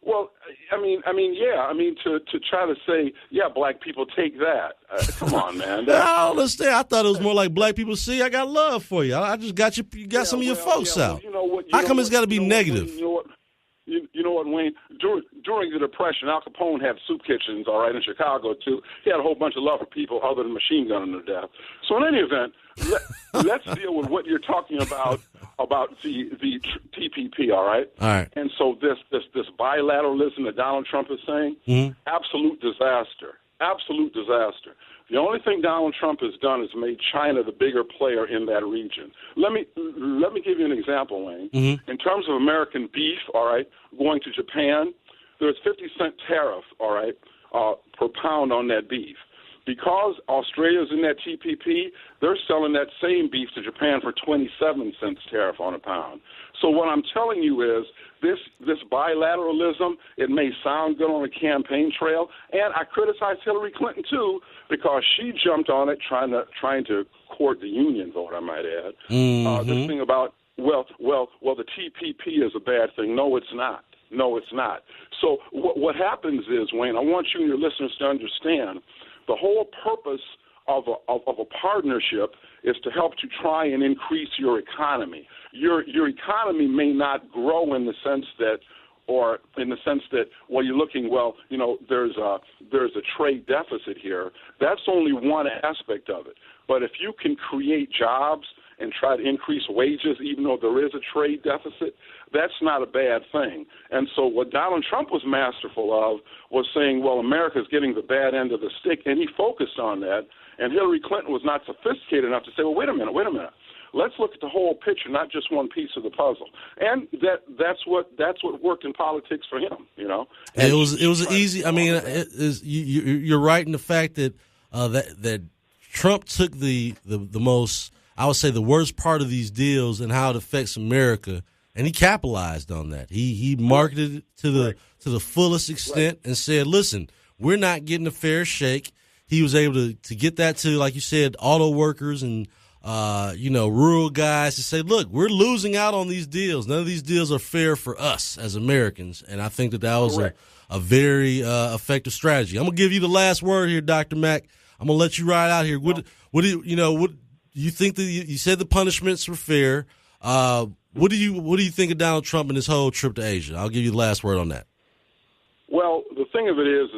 Well, to try to say, black people take that. Come on, man. I understand. I thought it was more like black people, see, I got love for you. I just got you got some of your folks out. How come it's got to be negative? You know what, Wayne? During the Depression, Al Capone had soup kitchens, all right, in Chicago, too. He had a whole bunch of love for people other than machine gunning to death. So in any event, let's deal with what you're talking about the TPP, all right? All right. And so this bilateralism that Donald Trump is saying, absolute disaster. Absolute disaster. The only thing Donald Trump has done is made China the bigger player in that region. Let me give you an example, Wayne. In terms of American beef, all right, going to Japan, there's 50-cent tariff, all right, per pound on that beef. Because Australia's in that TPP, they're selling that same beef to Japan for 27 cents tariff on a pound. So what I'm telling you is this bilateralism, it may sound good on a campaign trail, and I criticize Hillary Clinton too because she jumped on it trying to court the union vote, I might add. This thing about well, the TPP is a bad thing. No, it's not. No, it's not. So what happens is, Wayne, I want you and your listeners to understand the whole purpose of a partnership is to help to try and increase your economy. Your economy may not grow in the sense that, well, you're looking, well, you know, there's a trade deficit here. That's only one aspect of it. But if you can create jobs and try to increase wages, even though there is a trade deficit, that's not a bad thing. And so what Donald Trump was masterful of was saying, well, America's getting the bad end of the stick, and he focused on that. And Hillary Clinton was not sophisticated enough to say, well, wait a minute. Let's look at the whole picture, not just one piece of the puzzle. And that's what worked in politics for him, you know. And it was easy. I mean, you're right in the fact that that Trump took the most, I would say, the worst part of these deals and how it affects America, and he capitalized on that. He marketed it to the fullest extent and said, listen, we're not getting a fair shake. He was able to get that to, like you said, auto workers and rural guys to say, look, we're losing out on these deals. None of these deals are fair for us as Americans. And I think that was a very effective strategy. I'm going to give you the last word here, Dr. Mack. I'm going to let you ride out here. What do you think that you said the punishments were fair? What do you think of Donald Trump and his whole trip to Asia? I'll give you the last word on that. Well, the thing of it is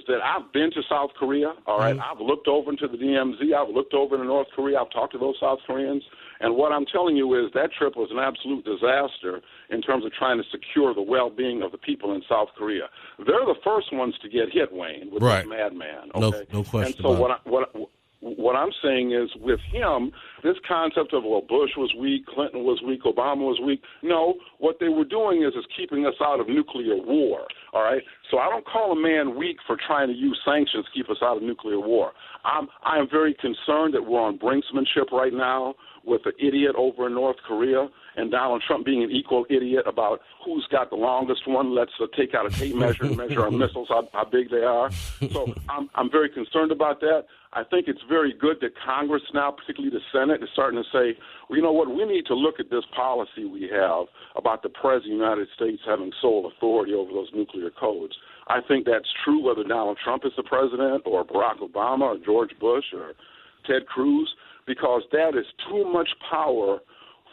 that I've been to South Korea, all right? I've looked over into the DMZ. I've looked over into North Korea. I've talked to those South Koreans. And what I'm telling you is that trip was an absolute disaster in terms of trying to secure the well-being of the people in South Korea. They're the first ones to get hit, Wayne, with this madman. Okay? No question. And so what I'm saying is, with him, this concept of, well, Bush was weak, Clinton was weak, Obama was weak. No, what they were doing is keeping us out of nuclear war, all right? So I don't call a man weak for trying to use sanctions to keep us out of nuclear war. I am very concerned that we're on brinksmanship right now with the idiot over in North Korea and Donald Trump being an equal idiot about who's got the longest one. Let's take out a tape measure and measure our missiles, how big they are. So I'm very concerned about that. I think it's very good that Congress now, particularly the Senate, is starting to say, well, you know what, we need to look at this policy we have about the President of the United States having sole authority over those nuclear codes. I think that's true whether Donald Trump is the president or Barack Obama or George Bush or Ted Cruz, because that is too much power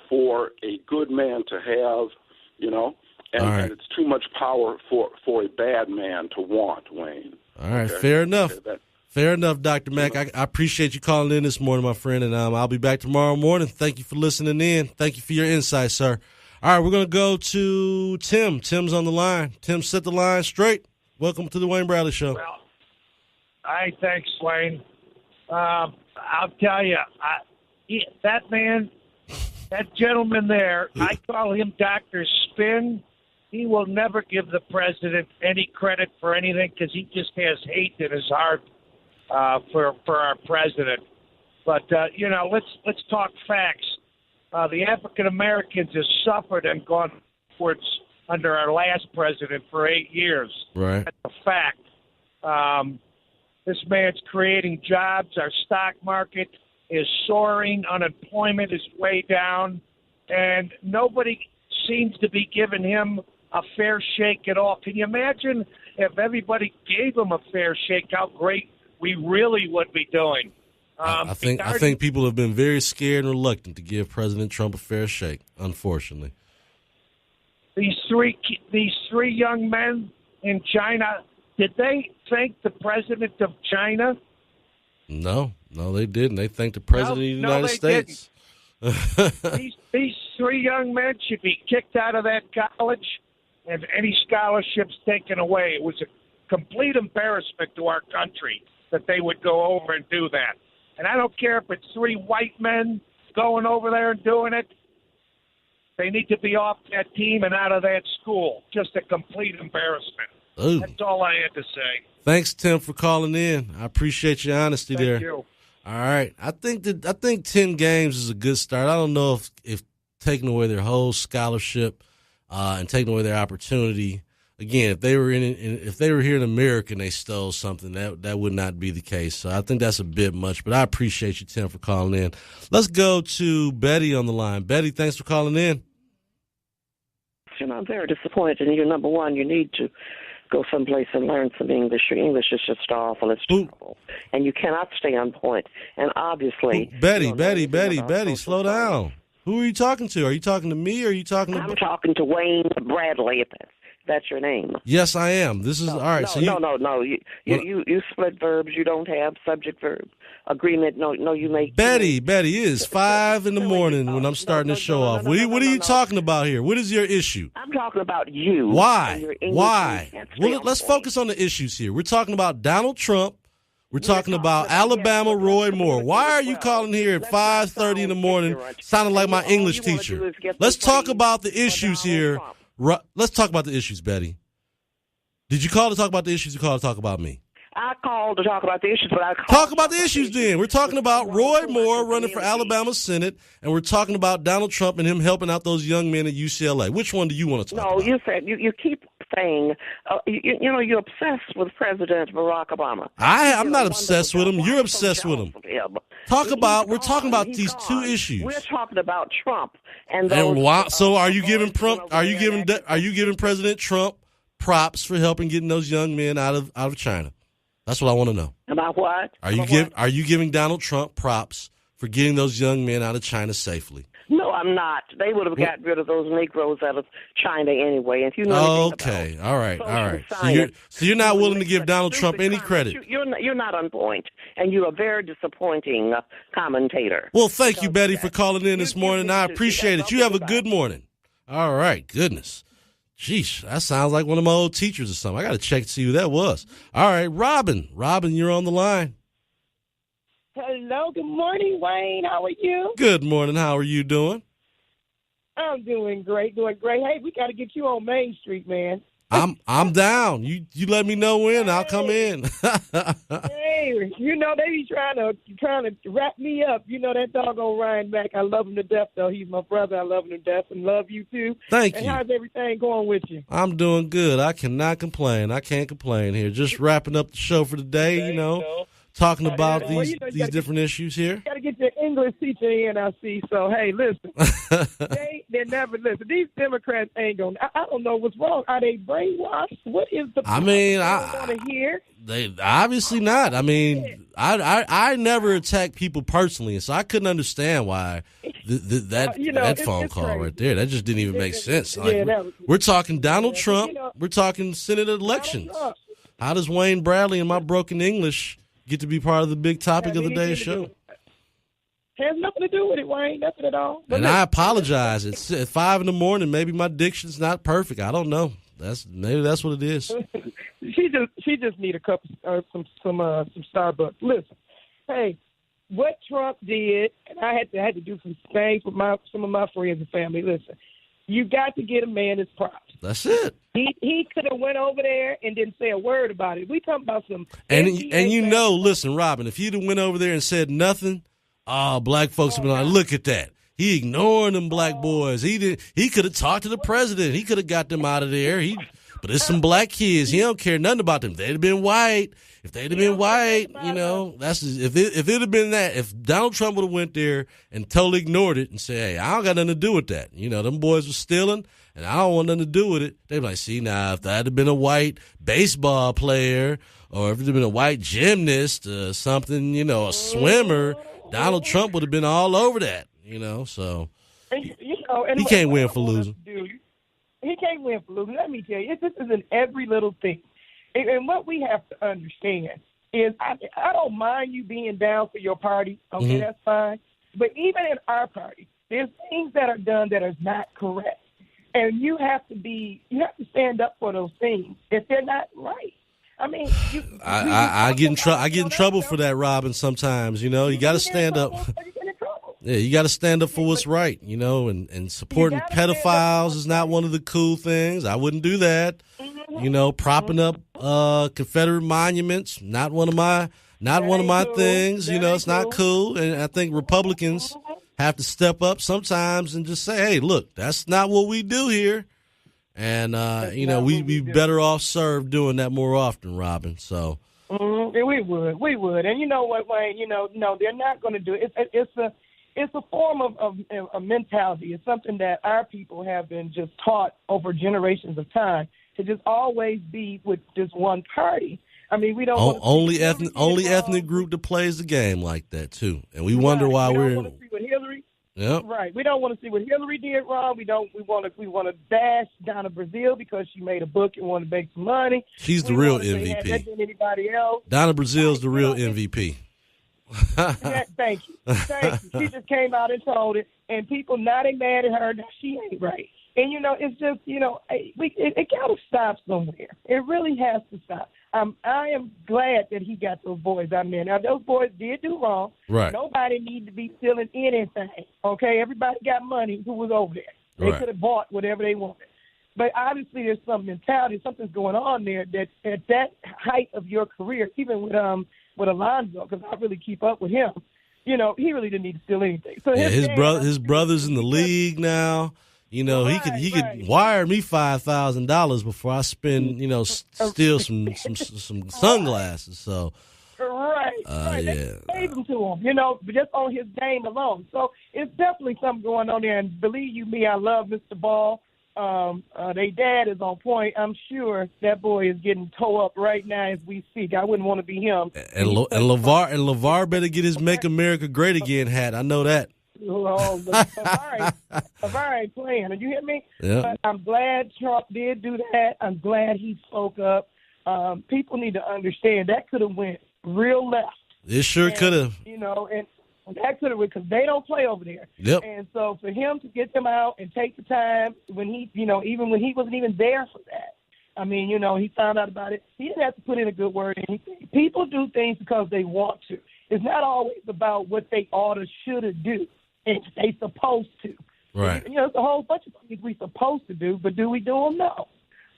for a good man to have, you know, and it's too much power for a bad man to want, Wayne. All right, fair enough. Fair enough, Dr. Mack. I appreciate you calling in this morning, my friend, and I'll be back tomorrow morning. Thank you for listening in. Thank you for your insight, sir. All right, we're going to go to Tim. Tim's on the line. Tim, set the line straight. Welcome to the Wayne Bradley Show. Well, thanks, Wayne. I'll tell you, that man, that gentleman there, I call him Dr. Spin. He will never give the president any credit for anything because he just has hate in his heart for our president. But, let's talk facts. The African Americans have suffered and gone backwards under our last president for 8 years. Right. That's a fact. This man's creating jobs. Our stock market is soaring. Unemployment is way down. And nobody seems to be giving him a fair shake at all. Can you imagine if everybody gave him a fair shake, how great we really would be doing? I think people have been very scared and reluctant to give President Trump a fair shake, unfortunately. these three young men in China, did they thank the president of China? No, they didn't. They thanked the president of the United States. These three young men should be kicked out of that college and any scholarships taken away. It was a complete embarrassment to our country that they would go over and do that. And I don't care if it's three white men going over there and doing it. They need to be off that team and out of that school. Just a complete embarrassment. Ooh. That's all I had to say. Thanks, Tim, for calling in. I appreciate your honesty there. Thank you. All right. I think 10 games is a good start. I don't know if taking away their whole scholarship and taking away their opportunity. Again, if they were here in America and they stole something, that would not be the case. So I think that's a bit much, but I appreciate you, Tim, for calling in. Let's go to Betty on the line. Betty, thanks for calling in. I'm very disappointed in you. Number one, you need to go someplace and learn some English. Your English is just awful. It's terrible. And you cannot stay on point. And obviously... Betty, slow down. Who are you talking to? Are you talking to me or are you talking to... I'm talking to Wayne Bradley, if that's your name. Yes, I am. This is... all right. No. You split verbs. You don't have subject-verb agreement. No, you make... Betty, it is 5 in the morning when I'm starting the show off. What are you talking about here? What is your issue? I'm talking about you. Why? Well, let's focus on the issues here. We're talking about Donald Trump. We're talking about Alabama Roy Moore. Why are you calling here at 5:30 in the morning sounding like my English teacher? Let's talk about the issues here. Let's talk about the issues, Betty. Did you call to talk about the issues or call to talk about me? I called to talk about the issues, but talk about the issues then. We're talking about Roy Moore running for Alabama Senate, and we're talking about Donald Trump and him helping out those young men at UCLA. Which one do you want to talk about? No, you said you keep saying, you're obsessed with President Barack Obama. I'm not obsessed with him. You're obsessed with him. We're talking about these two issues. We're talking about Trump and so are you giving President Trump props for helping getting those young men out of China? That's what I want to know. About what? Are you giving Donald Trump props for getting those young men out of China safely? No, I'm not. They would have gotten rid of those Negroes out of China anyway. If you know anything about all right. So you're not willing to give Donald Trump any credit. You're not on point, and you're a very disappointing commentator. Well, thank you, Betty, for calling in this morning. I appreciate it. You have a good morning. All right, goodness. Jeez, that sounds like one of my old teachers or something. I got to check to see who that was. All right, Robin. Robin, you're on the line. Hello, good morning, Wayne. How are you? Good morning. How are you doing? I'm doing great. Hey, we got to get you on Main Street, man. I'm down. You let me know when. I'll come in. Hey, they be trying to wrap me up. That doggone Ryan Mack. I love him to death, though. He's my brother. I love him to death and love you, too. Thank you. And how's everything going with you? I'm doing good. I cannot complain. I can't complain here. Just wrapping up the show for the day, talking about these different issues here. You got to get your English teacher in, I see. So, hey, listen. they never listen. These Democrats ain't going to. I don't know what's wrong. Are they brainwashed? What is the problem? I want to hear? They obviously not. I mean, I never attack people personally, and so I couldn't understand why that phone call right there. That just didn't even make sense. We're talking Donald Trump. We're talking Senate elections. How does Wayne Bradley and my broken English get to be part of the big topic of the day's show? Has nothing to do with it, Wayne. Nothing at all. But I apologize. It's at 5 in the morning. Maybe my diction's not perfect. I don't know. Maybe that's what it is. She just need a cup of some Starbucks. Listen, hey, what Trump did, and I had to do some things with some of my friends and family. Listen, you got to get a man his props. That's it. He could have went over there and didn't say a word about it. We talking about some listen, Robin, if he'd have went over there and said nothing, black folks would be like, look at that. He ignoring them black boys. He could have talked to the president. He could have got them out of there. But it's some black kids. He don't care nothing about them. They'd have been white. If they'd have been white, that's if it had been that. If Donald Trump would have went there and totally ignored it and said, "Hey, I don't got nothing to do with that." Them boys were stealing, and I don't want nothing to do with it. They'd be like, "See, now if that had been a white baseball player or if it had been a white gymnast or something, a swimmer, Donald Trump would have been all over that." So he can't win for losing. He can't win for losing. Let me tell you, this is in every little thing. And what we have to understand is I don't mind you being down for your party. Okay, that's fine. But even in our party, there's things that are done that are not correct. And you have to stand up for those things if they're not right. I mean, I get in trouble for that, Robin. Sometimes, you got to stand up. Yeah, you got to stand up for what's right, and supporting pedophiles is not one of the cool things. I wouldn't do that. Propping up Confederate monuments, not one of my things. It's not cool. And I think Republicans have to step up sometimes and just say, hey, look, that's not what we do here. And, we'd be better off served doing that more often, Robin. So. We would. And you know what, Wayne, no, they're not going to do it. It's a form of a mentality. It's something that our people have been just taught over generations of time to just always be with just one party. I mean, we don't only ethnic group that plays the game like that too, and we wonder why we don't want to see what Hillary. Yep. Right. We don't want to see what Hillary did wrong. We want to bash Donna Brazile because she made a book and wanted to make some money. She's the real MVP. Anybody else? Donna Brazile's the real MVP. Thank you. She just came out and told it, and people now they mad at her. Now she ain't right. And it's just it got to stop somewhere. It really has to stop. I am glad that he got those boys out there. Now those boys did do wrong. Right. Nobody need to be stealing anything. Okay, everybody got money who was over there. They could have bought whatever they wanted. But obviously there's some mentality, something's going on there that at that height of your career, even with Alonzo, because I really keep up with him, he really didn't need to steal anything. So his brother's in the league now. He could wire me $5,000 before I spend, steal some sunglasses. So They gave them to him, just on his game alone. So it's definitely something going on there. And believe you me, I love Mr. Ball. Their dad is on point. I'm sure that boy is getting towed up right now as we speak. I wouldn't want to be him. And LeVar better get his "Make America Great Again" hat. I know that. Oh, LeVar ain't playing. Did you hear me? Yeah. But I'm glad Trump did do that. I'm glad he spoke up. People need to understand that could have went real left. It sure could have. And that could have, because they don't play over there. Yep. And so for him to get them out and take the time when he, even when he wasn't even there for that. I mean, he found out about it. He didn't have to put in a good word. People do things because they want to. It's not always about what they ought to, should have do. It's they supposed to. Right. It's a whole bunch of things we supposed to do, but do we do them? No.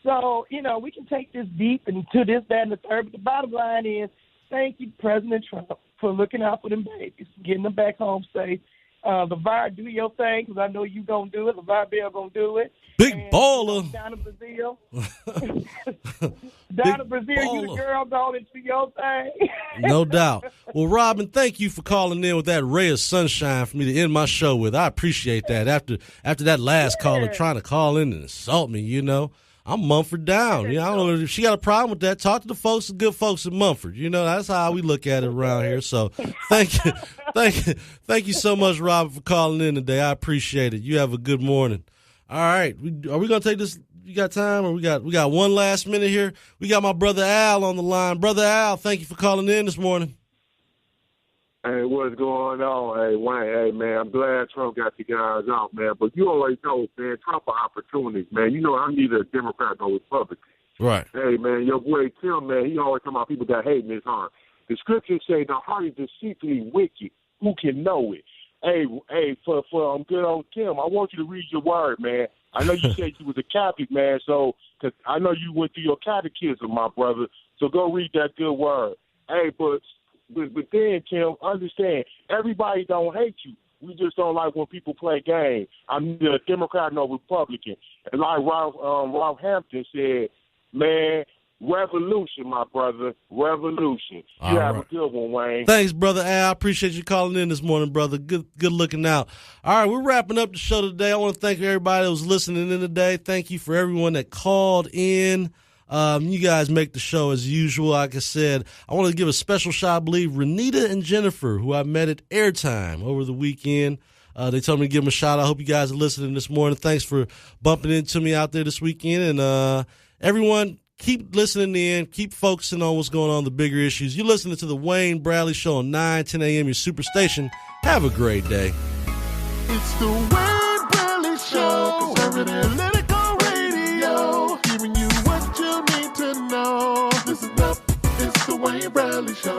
So, we can take this deep and to this, that, and the third, but the bottom line is, thank you, President Trump, for looking out for them babies, getting them back home safe. LeVar, do your thing, because I know you going to do it. LeVar Bell going to do it. Big baller. Donna Brazile. Donna Brazile, you the girl going into your thing. No doubt. Well, Robin, thank you for calling in with that ray of sunshine for me to end my show with. I appreciate that. After that last caller trying to call in and insult me, I'm Mumford down. I don't know if she got a problem with that. Talk to the folks, the good folks in Mumford. That's how we look at it around here. So thank you so much, Robin, for calling in today. I appreciate it. You have a good morning. All right, are we gonna take this? You got time, or we got one last minute here? We got my brother Al on the line. Brother Al, thank you for calling in this morning. Hey, what's going on? Hey, Wayne, hey, man, I'm glad Trump got you guys out, man. But you always know, man, Trump for opportunities, man. I'm neither a Democrat nor Republican. Right. Hey, man, your boy Tim, man, he always talking about people that hate in his heart. The scriptures say, the heart is deceitfully wicked. Who can know it? Hey, for good old Tim, I want you to read your word, man. I know you said you was a Catholic, man, so cause I know you went through your catechism, my brother. So go read that good word. Hey, but then, Tim, understand, everybody don't hate you. We just don't like when people play games. I'm neither a Democrat nor Republican. And like Ralph Hampton said, man, revolution, my brother, revolution. You have a good one, Wayne. Thanks, brother Al. I appreciate you calling in this morning, brother. Good looking out. All right, we're wrapping up the show today. I want to thank everybody that was listening in today. Thank you for everyone that called in. You guys make the show as usual. Like I said, I want to give a special shout, I believe, Renita and Jennifer, who I met at Airtime over the weekend. They told me to give them a shout out. I hope you guys are listening this morning. Thanks for bumping into me out there this weekend. And everyone, keep listening in. Keep focusing on what's going on, the bigger issues. You're listening to the Wayne Bradley Show on 9:10 a.m., your Superstation. Have a great day. It's the Wayne Bradley Show. Conservative Political Radio. Giving you what you need to know. Listen up. It's the Wayne Bradley Show.